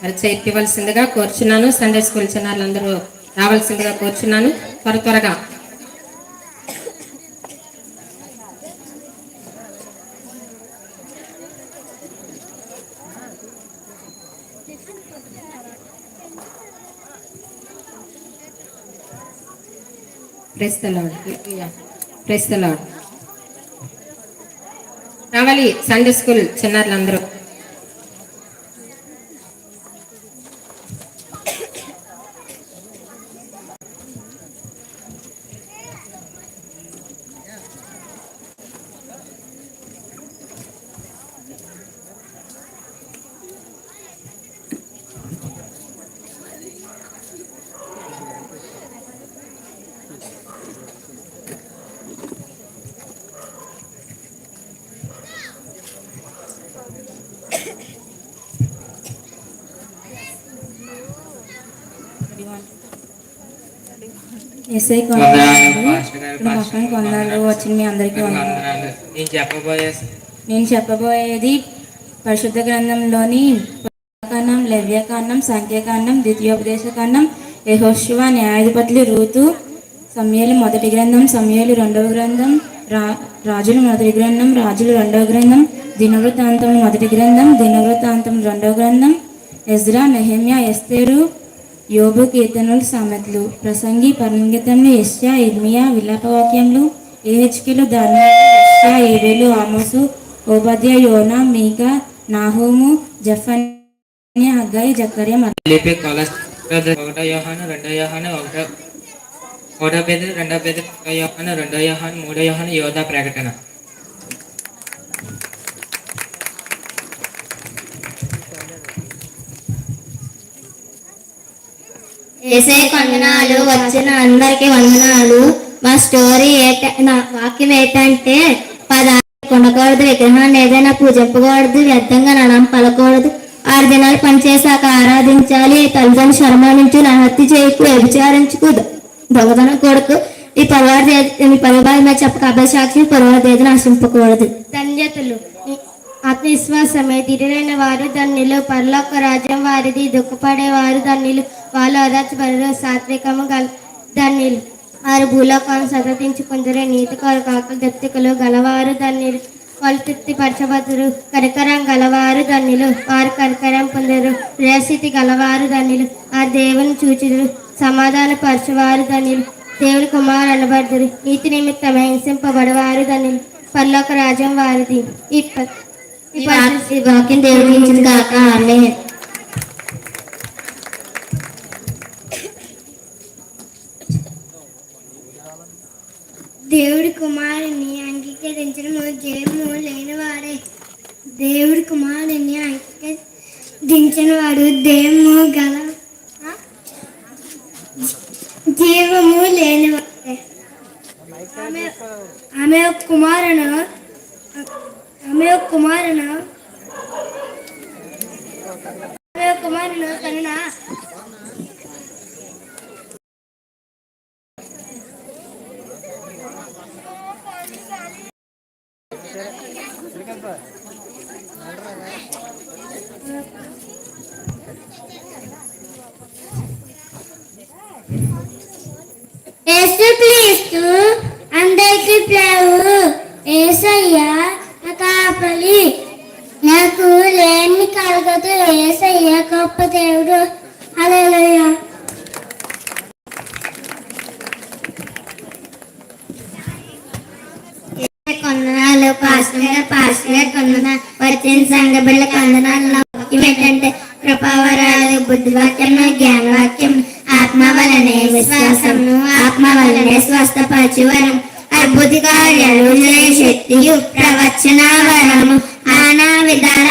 మరి చేర్పివలసిందిగా కోరుచున్నాను. సండే స్కూల్ చిన్నారులు అందరూ రావాల్సిందిగా కోరుచున్నాను. త్వరగా praise the Lord. Praise the Lord. రావాలి సండే స్కూల్ చిన్నారులందరూ. ఎస్ఐ కొందరు వచ్చిన మీ అందరికీ వందనాలు. నేను చెప్పబోయేది పరిశుద్ధ గ్రంథంలోని ఆదికాండం, లెవ్యకాండం, సంఖ్యాకాండం, ద్వితీయోపదేశకాండం, యెహోషువ, న్యాయాధిపతులు, రూతు, సమూయేలు మొదటి గ్రంథం, సమూయేలు రెండవ గ్రంథం, రాజులు మొదటి గ్రంథం, రాజులు రెండవ గ్రంథం, దినవృత్తాంతం మొదటి గ్రంథం, దినవృత్తాంతం రెండవ గ్రంథం, ఎజ్రా, నెహెమ్యా, ఎస్తేరు, యోబు, కీర్తనలు, సామెతలు, ప్రసంగి, పరమగీతములు, యెషయా, ఇర్మియా, విలాపవాక్యములు, ఏహెచ్కేలు, దానియేలు, యెషయా, ఏబేలు, ఆమోసు, ఓబద్యా, యోనా, మీకా, నాహూము, జెఫన్యా, హగ్గయి, జకర్యా, ఫిలిప్పీ, కొలస్సీ, 1 యోహాను, 2 యోహాను, 1 పేతురు, 2 పేతురు, 1 యోహాను, 2 యోహాను, 3 యోహాను, యోధా ప్రకటన. యేసయ్య వందనాలు. వచ్చిన అందరికి వందనాలు. మా స్టోరీ నా వాక్యం ఏంటంటే, పదాలు కొనకూడదు, విగ్రహాన్ని ఏదైనా పూజింపకూడదు, వ్యర్థంగా నామం పలకూడదు, 6 దినాలు పనిచేశాక ఆరాధించాలి, తల్లిదండ్రులు శర్మానించు, నహత్య చేయకు, వ్యభిచారించుకు, దొంగతనం కొడుకు, ఈ పరివారం మీద చెప్పక అభయసాక్షి పరివారం నశింపకూడదు. ధన్యతలు ఆత్మవిశ్వాసమే ధీరులైన వారు ధన్యులు, పరలోక రాజ్యం వారిది. దుఃఖపడేవారు ధన్యులు, వాళ్ళు ఓదార్చబడరు. సాత్వికము ధన్యులు, వారు భూలోకాలను సతతించుకుందరు. నీతి కొరకు ఆకలి దప్తికలు గలవారు ధన్యులు, వాళ్ళు తృప్తిపరచబడరు. కనికరం గలవారు ధన్యులు, వారు కనికరం పొందరు. ప్రియస్థితి గలవారు ధన్యులు, వారు దేవుని చూచుదురు. సమాధాన పరచువారు ధన్యులు, దేవుని కుమారు అనబడదురు. నీతి నిమిత్తం హింసింపబడవారు ధన్యులు, పరలోక రాజ్యం వారిది. ఈ వాక్యం దేవుని కాక. ఆమేన్. దేవుడి కుమారుని అంగీకరించడం జయము లేనివాడే. దేవుడి కుమారుని అంగీకరించిన వాడు జీవము లేనివాడే. ఆమె కుమారును కనున యేసుక్రీస్తు అందరికీ ప్రభు. యేసయ్య కాపలి, నాకు లేని కలగదు. యేసయ్య గొప్ప దేవుడు. హల్లెలూయా. కొందనాలు పాస్టర్ కొందనాలు వచ్చిన సంఘ బిడ్డ కొందనాలు. ఏంటంటే కృపావరాలు, బుద్ధివాక్యం, జ్ఞానవాక్యం, ఆత్మ వలనే విశ్వాసం, ఆత్మ వలనే స్వస్థపరచువరం, అద్భుత కార్యాలు శక్తియు, ప్రవచన వరము, నానా విధాన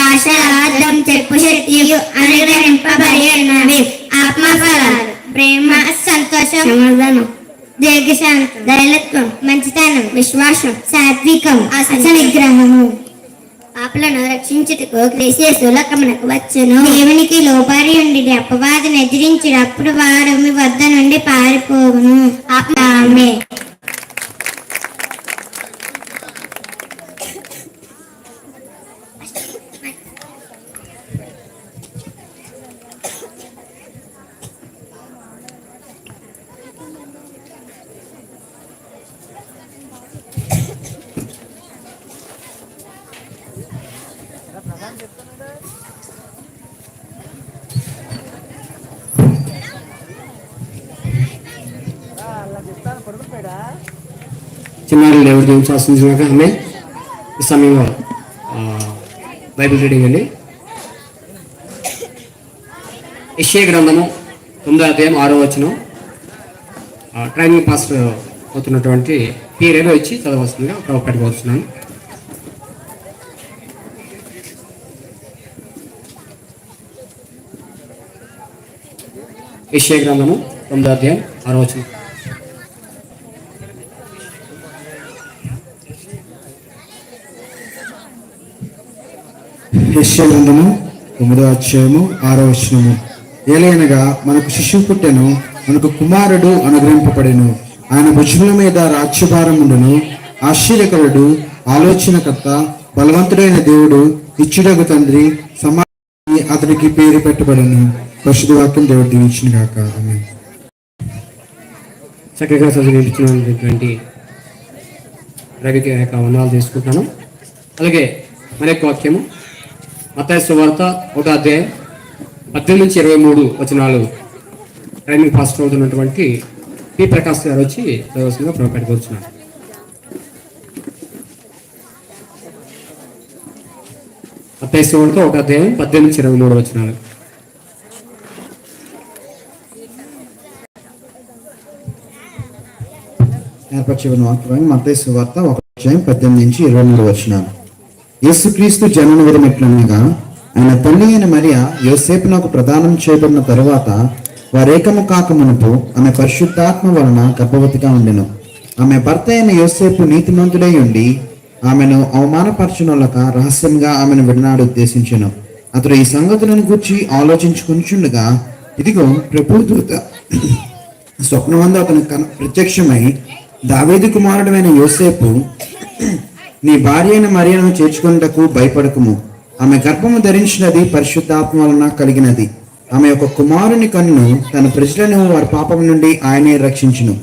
భాషల అర్థం చెప్పు శక్తియు అనుగ్రహింపబడి ఉన్నవి. ఆత్మఫలాలు ప్రేమ, సంతోషం, సమాధానం, దీర్ఘశాంతం, దయలత్వం, మంచితనం, విశ్వాసం, సాత్వికం, అసనిగ్రహము. పాపలను రక్షించుటకు క్రీస్తు లోకమునకు వచ్చును. దేవునికి లోబడి ఉండి అపవాదిని ఎదిరించి అప్పుడు వాడు మీ వద్ద నుండి పారిపోవును. ఆమె. చిన్నారులు దేవుడి దేవుడు శాసించినాక ఆమె ఈ సమయంలో బైబిల్ రీడింగ్ అండి. యెషయా గ్రంథము 9వ అధ్యాయం 6వ వచనం. ట్రైనింగ్ పాస్టర్ అవుతున్నటువంటి పీరేలో ఇచ్చి చదవలసిందిగా పెట్టుకోవచ్చున్నాను. యెషయా గ్రంథము 9వ అధ్యాయం 6వ వచనం. యెషయా గ్రంథము 9వ అధ్యాయము 6వ వచనము. ఏలైనగా మనకు శిశువు పుట్టెను, మనకు కుమారుడు అనుగ్రహింపబడెను, ఆయన భుజముల మీద రాజ్యభారం ఉండును. ఆశ్చర్యకరుడు, ఆలోచనకర్త, బలవంతుడైన దేవుడు, ఇచ్చుడగు తండ్రి, అతనికి పేరు పెట్టబడను. పరిశుద్ధ వాక్యం దేవుడు దీవించిన గాక. ఆమేన్. చక్కగా చదివించినటువంటి రవికి యొక్క వందనాలు తీసుకుంటాను. అలాగే మరొక వాక్యము మత్తయి సువార్త 1వ అధ్యాయం 18 నుంచి 23 వచనాలు ట్రైనింగ్ పాస్టర్ అవుతున్నటువంటి పి ప్రకాష్ గారు వచ్చి చదవలసిందిగా ప్రవేశపెట్టుకొచ్చున్నారు. మత్తయి సువార్త 1వ అధ్యాయం 18 నుంచి 23 వచనాలు. ఏర్పరచబడిన వాక్యం మత్తయి సువార్త 1:18-23. యేసుక్రీస్తు జనన విధమిట్లనగా ఆయన తల్లి అయిన మరియ యోసేపునకు ప్రదానం చేయబడిన తరువాత వారేకము కాక మునుపు ఆమె పరిశుద్ధాత్మ వలన గర్భవతిగా ఉండెను. ఆమె భర్త అయిన యోసేపు నీతిమంతుడై ఉండి ఆమెను అవమానపరచునొల్లక రహస్యంగా ఆమెను విడనాడు ఉద్దేశించెను. అతడు ఈ సంగతులను గూర్చి ఆలోచించుకుంటుండగా ఇదిగో ప్రభువు దూత స్వప్నమందు అతను ప్రత్యక్షమై, దావీదు కుమారుడైన యోసేపు, నీ భార్య అయిన మరియను చేర్చుకొనుటకు భయపడకుము. ఆమె గర్భము ధరించినది పరిశుద్ధాత్మ వలన కలిగినది. ఆమె ఒక కుమారుని కన్ను తన ప్రజలను వారి పాపం నుండి ఆయనే రక్షించును.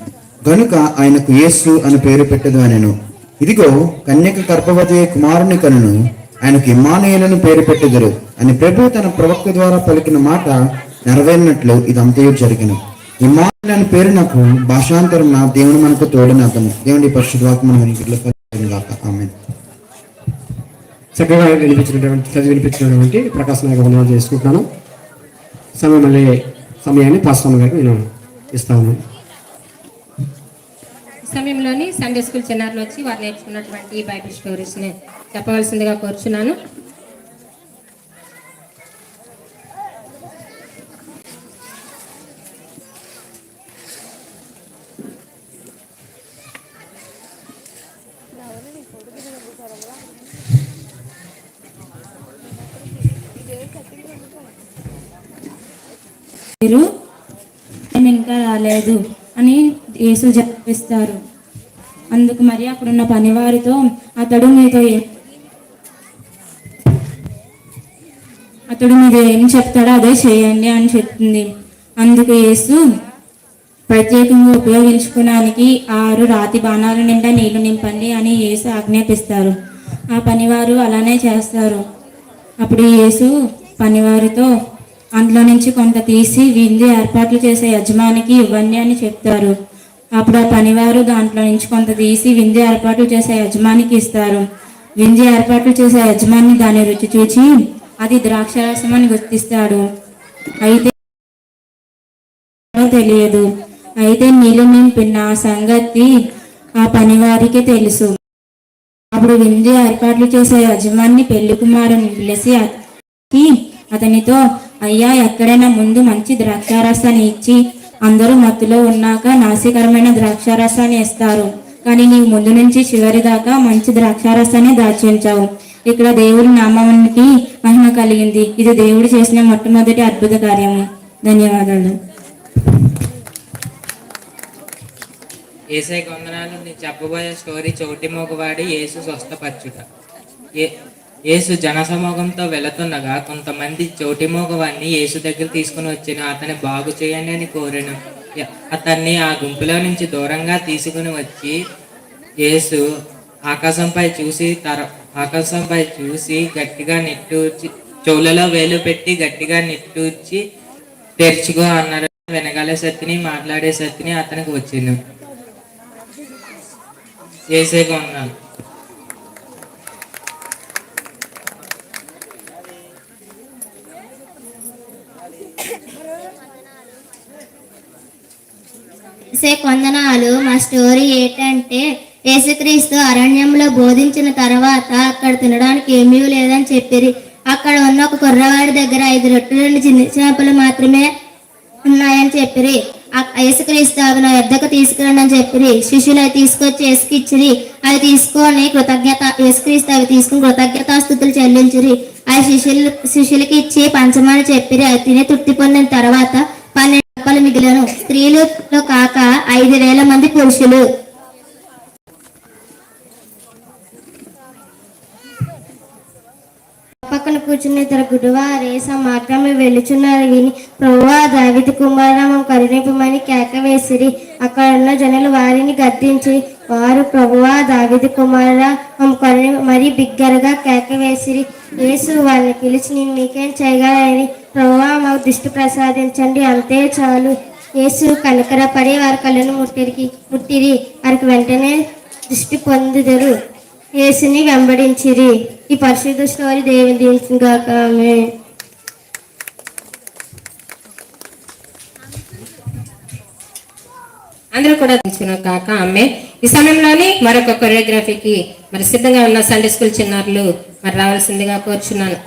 గనుక ఆయనకు యేసు అని పేరు పెట్టదు అనెను. ఇదిగో కన్యక గర్భవతి కుమారుని కన్నును, ఆయనకు ఇమ్మానుయేలును పేరు పెట్టుదురు అని ప్రభువు తన ప్రవక్త ద్వారా పలికిన మాట నెరవేరినట్లు ఇదంతయు జరిగెను. ఇమ్మానుయేలు అనే పేరు నాకు భాషాంతరం దేవుని మనకు తోడని అర్థము. దేవుని పరిశుద్ధాత్మ ఆమేన్. చక్కగా వినిపించినటువంటి ప్రకాశ్ నాయకు వందనాలు చేసుకుంటున్నాను. సమయాన్ని పాస్టర్ గారికి నేను ఇస్తా ఉన్నాను. సమయంలోని సండే స్కూల్ చిన్నారులు వచ్చి వారు నేర్చుకున్నటువంటి బైబిల్ స్టోరీస్ని చెప్పవలసిందిగా కోరుచున్నాను. మీరు నేను ఇంకా రాలేదు అని యేసు జపిస్తారు. అందుకు మరి అక్కడున్న పనివారితో అతడు మీతో ఏం చెప్తాడో అదే చేయండి అని చెప్తుంది. అందుకు యేసు ప్రత్యేకంగా ఉపయోగించుకోవడానికి 6 రాతి బాణాల నిండా నీళ్లు నింపండి అని యేసు ఆజ్ఞాపిస్తారు. ఆ పనివారు అలానే చేస్తారు. అప్పుడు యేసు పనివారితో అందులో నుంచి కొంత తీసి విందు ఏర్పాట్లు చేసే యజమానికి ఇవ్వండి అని చెప్తారు. అప్పుడు ఆ పనివారు దాంట్లో నుంచి కొంత తీసి విందు ఏర్పాట్లు చేసే యజమానికి ఇస్తారు. విందు ఏర్పాట్లు చేసే యజమాని దాని రుచి చూచి అది ద్రాక్షారసం అని గుర్తిస్తాడు. అయితే తెలియదు. అయితే నీళ్ళు నింపిన ఆ సంగతి ఆ పనివారికి తెలుసు. అప్పుడు విందు ఏర్పాట్లు చేసే యజమాని పెళ్లి కుమారుని పిలిచి అతనితో, అయ్యా, ఎక్కడైనా ముందు మంచి ద్రాక్షారసాన్ని ఇచ్చి అందరూ మత్తులో ఉన్నాక నాశకరమైన ద్రాక్షారసాన్ని ఇస్తారు, కానీ నీవు ముందు నుంచి చివరి దాకా మంచి ద్రాక్షారసాన్ని దాచించావు. ఇక్కడ దేవుడి నామానికి మహిమ కలిగింది. ఇది దేవుడు చేసిన మొట్టమొదటి అద్భుత కార్యము. ధన్యవాదాలు. యేసయ్యకు వందనాలు. నేను చెప్పబోయే స్టోరీ చోటి మోగవాడి యేసు స్వస్థపరచుట. యేసు జనసమూహంతో వెళుతుండగా కొంతమంది చోటి మోగవాడిని యేసు దగ్గర తీసుకుని వచ్చిన అతన్ని బాగు చేయండి అని కోరాను. అతన్ని ఆ గుంపులో నుంచి దూరంగా తీసుకుని వచ్చి యేసు ఆకాశంపై చూసి గట్టిగా నిట్టూర్చి, చెవులలో వేలు పెట్టి గట్టిగా నిట్టూర్చి తెరుచుకో అన్నారు. వెనకాలే శక్తిని, మాట్లాడే శక్తిని అతనికి వచ్చింది. యేసయ్యకు వందనాలు. వందనాలు. మా స్టోరీ ఏంటంటే, యేసుక్రీస్తు అరణ్యంలో బోధించిన తర్వాత అక్కడ తినడానికి ఏమీ లేదని చెప్పిరి. అక్కడ ఉన్న ఒక కుర్రవాడి దగ్గర 5 రొట్టెలు 2 చిన్న చేపలు మాత్రమే ఉన్నాయని చెప్పిరి. యేసుక్రీస్తు అవి నా యొద్దకు తీసుకురండి అని చెప్పిరి. శిష్యులు అవి తీసుకొచ్చి యేసుకి ఇచ్చిరి. అవి తీసుకొని యేసుక్రీస్తు అవి తీసుకుని కృతజ్ఞతాస్తుతులు చెల్లించిరి. అవి శిష్యులకి ఇచ్చి పంచమని చెప్పిరి. అవి తిని తృప్తి పొందిన తర్వాత 12 అప్పలు మిగిలను. స్త్రీలతో కాక 5,000 మంది పురుషులు. పక్కన కూర్చున్న ఇద్దరు గుడివారే మార్గము వెళ్ళుచున్నారు విని, ప్రభువా దావీదు కుమారుడా మమ్ము కరుణింపుమని కేక వేసిరి. అక్కడ ఉన్న జనులు వారిని గద్దించి, వారు ప్రభువా దావీదు కుమారుడా మమ్ము కరుణింపు మరి బిగ్గరగా కేక వేసిరి. యేసు వారిని పిలిచి, నేను మీకేం చేయగలని? ప్రభువా మాకు దృష్టి ప్రసాదించండి, అంతే చాలు. యేసు కనికరపడి వారి కళ్ళను ముట్టిరి. వారికి వెంటనే దృష్టి పొందుదురు. యేసుని వెంబడించిరి. ఈ పరిశుద్ధ స్టోరీ దేవుని దీవించుగాక. ఆమేన్. అందరూ కూడా తెలుసుకున్న కాక ఆమె. ఈ సమయంలోని మరొక కొరియోగ్రఫీకి మరి సిద్ధంగా ఉన్న సండే స్కూల్ చిన్నారులు మరి రావాల్సిందిగా కోరుచున్నాను.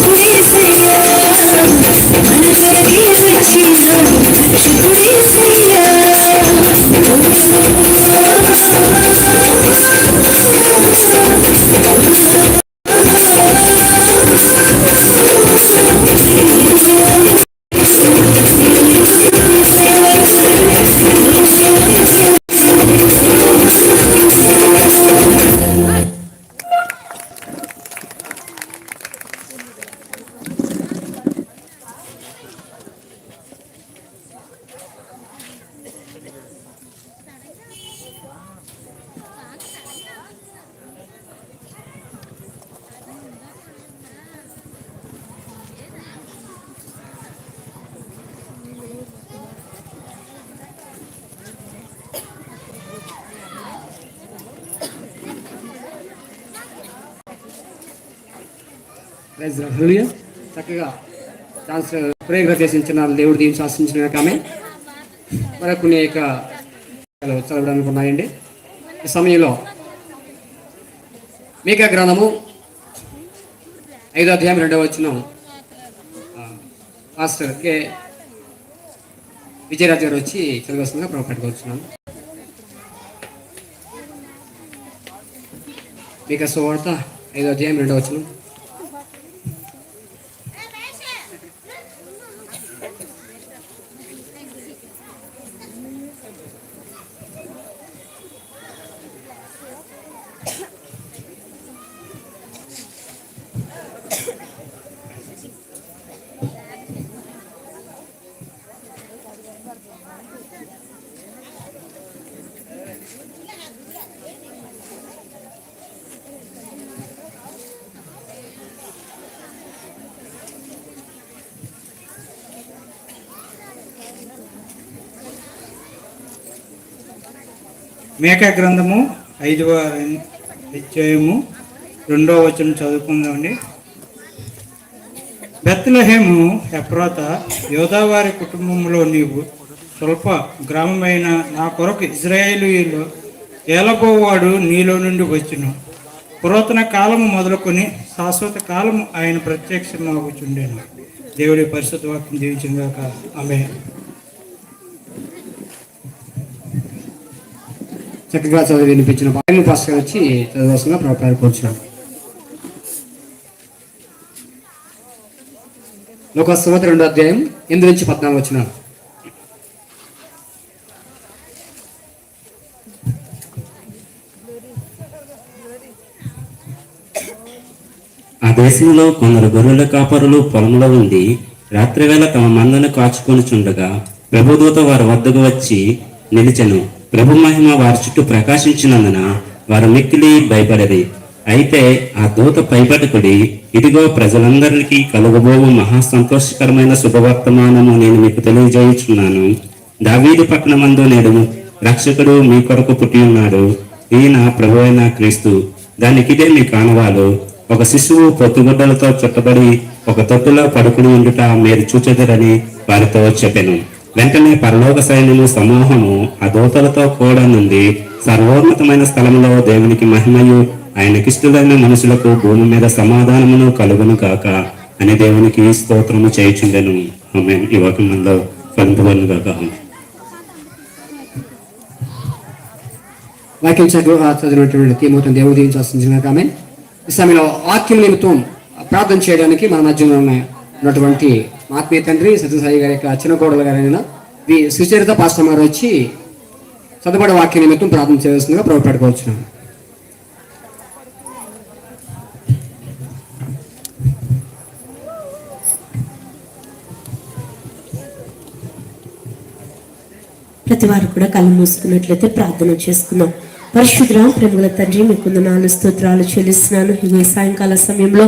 Please హల్లెలూయా. చక్కగా డాన్స్ ప్రేయర్ చేసిన దేవుడు దీన్ని శాసించిన ఆమె మరి కొన్ని యొక్క చదవడానికి ఉన్నాయండి. ఈ సమయంలో మీకా గ్రంథము 5వ అధ్యాయం 2వ వచనం మాస్టర్ కె విజయరాజు గారు వచ్చి చదివేస్తుందిగా పెట్టుకోవచ్చున్నాను. మీకా సువార్త 5వ అధ్యాయం 2వ వచనం. మేకా గ్రంథము 5వ అధ్యాయము 2వ వచనం చదువుకుందామండి. బెత్లెహేము ఎఫ్రాత యోదావారి కుటుంబంలో నీవు స్వల్ప గ్రామమైన నా కొరకు ఇజ్రాయేలీయులు ఏలబోవాడు నీలో నుండి వచ్చును. పురాతన కాలము మొదలుకొని శాశ్వత కాలము ఆయన ప్రత్యక్షమవుచుండెను. దేవుడి పరిశుద్ధ వాక్యం దీవించిన గాక. ఆమేన్. చక్కగా చదివి వినిపించిన పాయలు పాస్టర్ వచ్చి చదవాల్సిందిగా ప్రారంభించారు. లోకాసు సువార్త 2వ అధ్యాయం 8 నుంచి 14 వచనాలు. ఆ దేశంలో కొందరు గొర్రెల కాపరులు పొలంలో ఉండి రాత్రివేళ తమ మందను కాచుకొనుచుండగా ప్రభుదూత వారి వద్దకు వచ్చి నిలిచెను. ప్రభు మహిమ వారి చుట్టూ ప్రకాశించినందున వారు మిక్కిలి భయపడేది. అయితే ఆ దూత పైపట్టుకుడి, ఇదిగో ప్రజలందరికీ కలుగబోవు మహా సంతోషకరమైన శుభవర్తమానము నేను మీకు తెలియజేయుచున్నాను. దావీదు పట్టణమందు నేడు రక్షకుడు మీ కొరకు పుట్టి ఉన్నాడు. ఈయన ప్రభు అయిన క్రీస్తు. దానికిదే మీ కానవాలు. ఒక శిశువు పొత్తుగుడ్డలతో చుట్టబడి ఒక తొట్టులో పడుకుని ఉండుట మీరు చూచెదరని వారితో చెప్పెను. వెంటనే పరలోక సైన్యము సమూహము ఆ దూతలతో కూడా నుండి సర్వోన్నతమైన స్థలంలో దేవునికి మహిమయు ఆయనకిష్టులైన మనుషులకు భూమి మీద సమాధానమును కలుగును కాక అని దేవునికి స్తోత్రము చేయుచుండెను. ఆమేన్. ఈ వాక్యంలో ఫలింపబడును గాక. వాక్యం చదివినటువంటి తీమోతిని దేవుడు దీవించాల్సిందిగా. ఆమేన్. ఈ సమయంలో వాక్యం నిమిత్తం ప్రార్థన చేయడానికి మన మధ్యలో ఉన్నటువంటి ఆత్మీయ తండ్రి సత్యసాయి గారి యొక్క చిన్న కోడలు గారైన సుచరిత పాస్టర్ గారు వచ్చి చదువుబడి వాక్య నిమిత్తం ప్రార్థన చేయవలసిందిగా పెట్టుకోవచ్చున్నాను. ప్రతి వారు కూడా కళ్ళు మూసుకున్నట్లయితే ప్రార్థన చేసుకుందాం. పరిశుద్ధ ప్రేమగల తండ్రి, మీకు వందనాలు స్తోత్రాలు చెల్లిస్తున్నాను. ఇగో సాయంకాల సమయంలో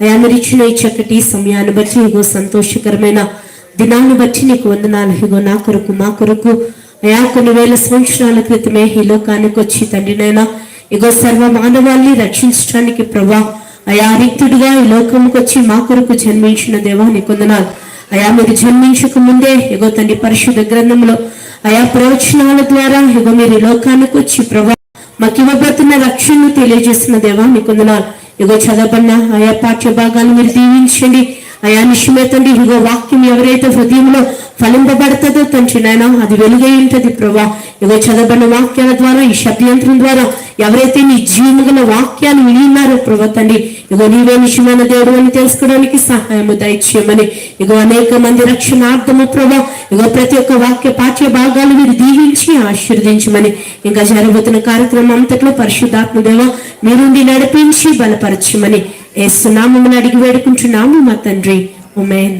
అయా మీరు ఇచ్చిన ఈ చక్కటి సమయాన్ని బట్టి, ఇగో సంతోషకరమైన దినాన్ని బట్టి నీకు వందనాలు. ఇగో నా కొరకు మా కొరకు అయా కొన్ని వేల సంవత్సరాల క్రితమే ఈ లోకానికి వచ్చి తండ్రినైనా ఇగో సర్వ మానవాల్ని రక్షించడానికి ప్రభా అయా రిక్తుడిగా ఈ లోకంకి వచ్చి మా కొరకు జన్మించిన దేవా నీకు వందనాలు. అయా మీరు జన్మించక ముందే ఇగో తండ్రి పరిశుద్ధ గ్రంథంలో అయా ప్రవచనాల ద్వారా ఇగో మీరు ఈ లోకానికి వచ్చి ప్రభా మాకు ఇవ్వబోతున్న రక్షణను తెలియజేసిన దేవా నీకు వందనాలు. ఇగో చదవబడిన ఆయా పాఠ్య భాగాన్ని మీరు దీవించండి. అయా నిశ్చయమే తండ్రి ఇగో వాక్యం ఎవరైతే హృదయంలో ఫలింపబడుతుందో తండ్రి నాయన అది వెలుగై ఉంటుంది ప్రభా. ఇగో చదవబడిన వాక్యాల ద్వారా ఈ శబ్దయంత్రం ద్వారా ఎవరైతే నీ జీవము గల వాక్యాలు విని ఉన్నారో ప్రభా తండ్రి, ఇగో నీవే నిజమైన దేవుడు అని తెలుసుకోవడానికి సహాయము దయచేయమని, ఇగో అనేక మంది రక్షణార్థము ప్రభా, ఇగో ప్రతి ఒక్క వాక్య పాఠ్య భాగాలు మీరు దీవించి ఆశీర్వదించమని, ఇంకా జరగబోతున్న కార్యక్రమం అంతట్లో పరిశుద్ధాత్మ దేవ మీరుండి నడిపించి బలపరచమని యేసు నామమున అడిగి వేడుకుంటున్నాము మా తండ్రి. ఆమేన్.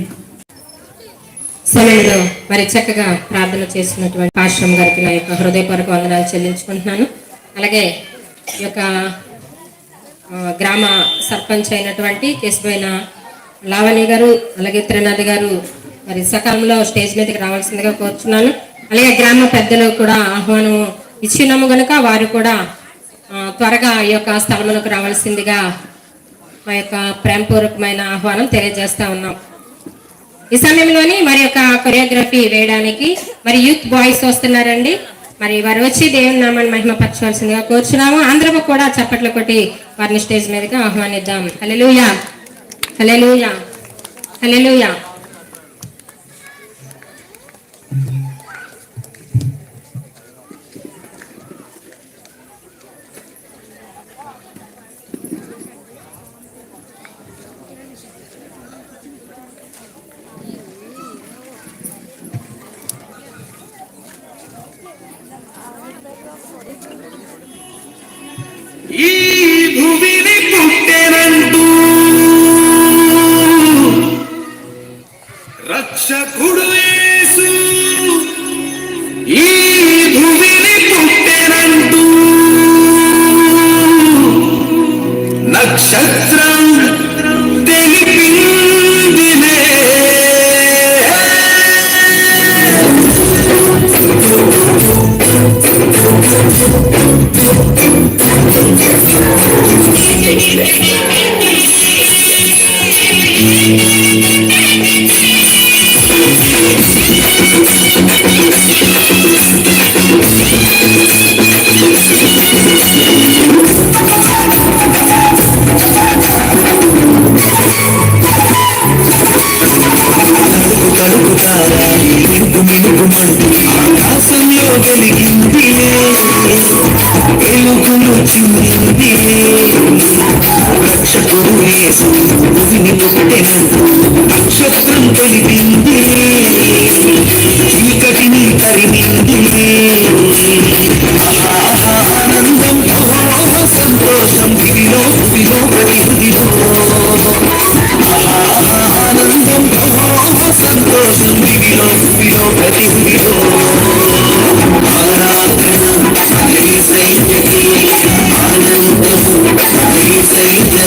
సమయంలో మరి చక్కగా ప్రార్థన చేసినటువంటి పాశ్రం గారికి నా యొక్క హృదయపూర్వక వందనాలు చెల్లించుకుంటున్నాను. అలాగే ఈ యొక్క గ్రామ సర్పంచ్ అయినటువంటి కేశబోయిన లావణ్య గారు, అలాగే త్రినాథ్ గారు మరి సకాలంలో స్టేజ్ మీదకి రావాల్సిందిగా కోరుచున్నాను. అలాగే గ్రామ పెద్దలు కూడా ఆహ్వానం ఇచ్చినాము గనుక వారు కూడా త్వరగా ఈ యొక్క స్థలములకు రావాల్సిందిగా మా యొక్క ప్రేమపూర్వకమైన ఆహ్వానం తెలియజేస్తా ఉన్నాం. ఈ సమయంలోని మరి యొక్క కొరియోగ్రఫీ వేయడానికి మరి యూత్ బాయ్స్ వస్తున్నారండి. మరి వారు వచ్చి దేవుని నామాన్ని మహిమపరచవలసిందిగా కోరుచున్నాము. అందరము కూడా చప్పట్లు కొట్టి వారిని స్టేజ్ మీదగా ఆహ్వానిద్దాం. హల్లెలూయా, హల్లెలూయా, హల్లెలూయా. ఈ భూమిని పుట్టెనంటూ రక్షకుడు యేసు, ఈ భూమిని పుట్టెనంటూ నక్షత్రం తెలిపిందిలే. ఆకాశంలో వెలిగింది, వెలుగులు చిందింది. రక్షకుడు యేసు భూమిని పుట్టెనంటూ నక్షత్రం తెలిపింది, చీకటిని తరిమింది. ఆనందం సంతోషం దివిలో భూమిలో ప్రతి హృదిలో. ఆనందం సంతోషం దివిలో భూమిలో ప్రతి హృదిలో. ఆరాధన యేసయ్యకి, ఆనందము యేసయ్యకి.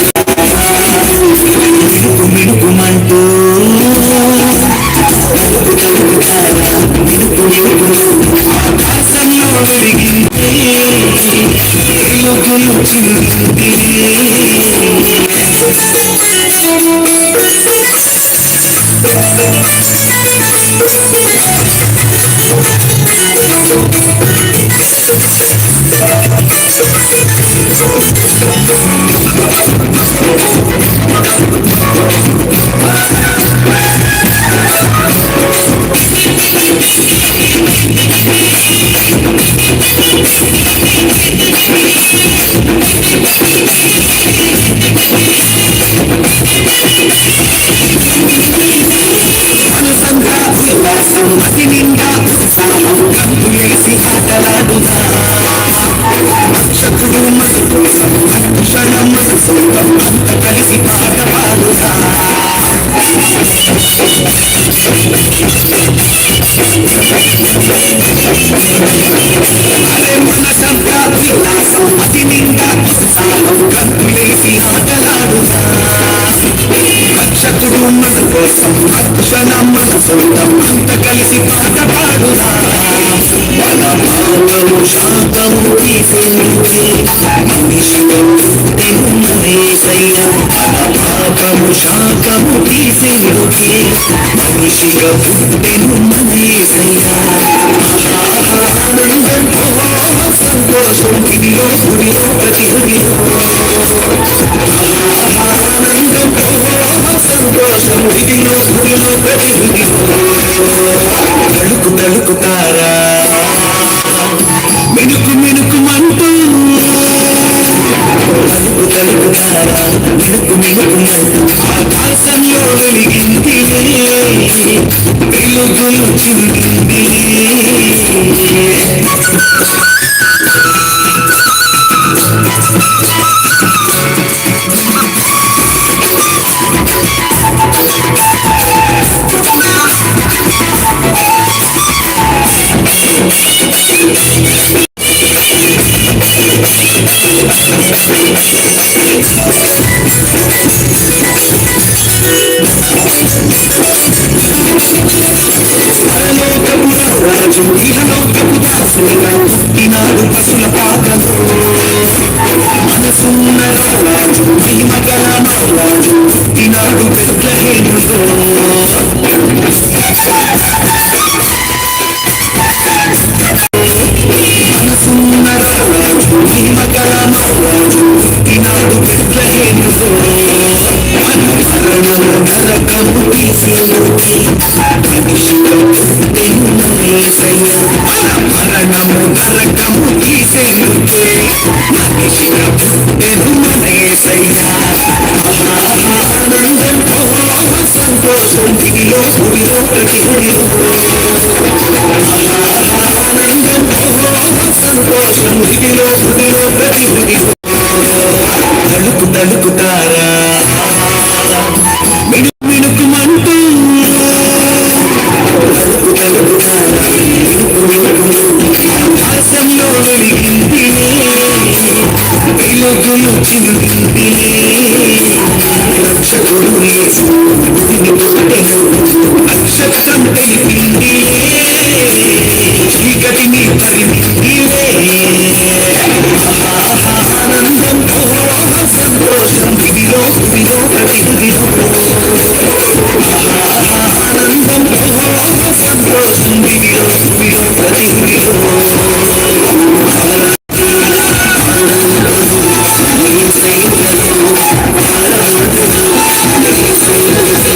మినుకు మినుకుమంటూ ఆకాశంలో వెలిగింది, వెలుగులు చిందింది. అతి నిండా ఉత్సాహం కందులేసి ఆటలాడుదా. రక్షకుడు మన కోసం క్షణం మన సొంతం అంత కలిసి పాట పాడుదా. అరే మనసంతా విలాసం అతి నిండా ఉత్సాహం కందులేసి ఆటలాడుదా. రక్షకుడు మన కోసం క్షణం మన సొంతం అంత కలిసి పాట పాడుదా. మన పాపము శాంతము తీసేందుకే మనిషిగా పుట్టెను మన యేసయ్య. మన పాపము శాంతము తీసేందుకే మనిషిగా పుట్టెను మన యేసయ్య. ఆనందం సంతోషం దివిలో గుడిలో ప్రతి హృదిలో. ఆనందం సంతోషం దివిలో గుడిలో ప్రతి హృదిలో. పలుకుతారా మినుకు మినుకుమంటూ తలుపు తలుపుతారా మినుకు మినుకుమంటూ ఆకాశంలో వెలిగింది వెలుగులు చింది రాజు ఇహలోకపు దాసునిగా పుట్టినాడు పశుల పాకలో మనసున్న రాజు మహిమగల రాజు పుట్టినాడు బెత్లెహేములో మనసున్న రాజు మహిమగల రాజు పుట్టినాడు బెత్లెహేములో నరకము తీసేలోకి మరణము నరకము తీసేలుకే మనిషిగా పుట్టెను మన యేసయ్యా ఆనందంతో సంతోషం దిగిలో గుడిలో ప్రతి గుడిలో ఆనందంతో సంతోషం దిగిలో గుడిలో ప్రతి గుడిలో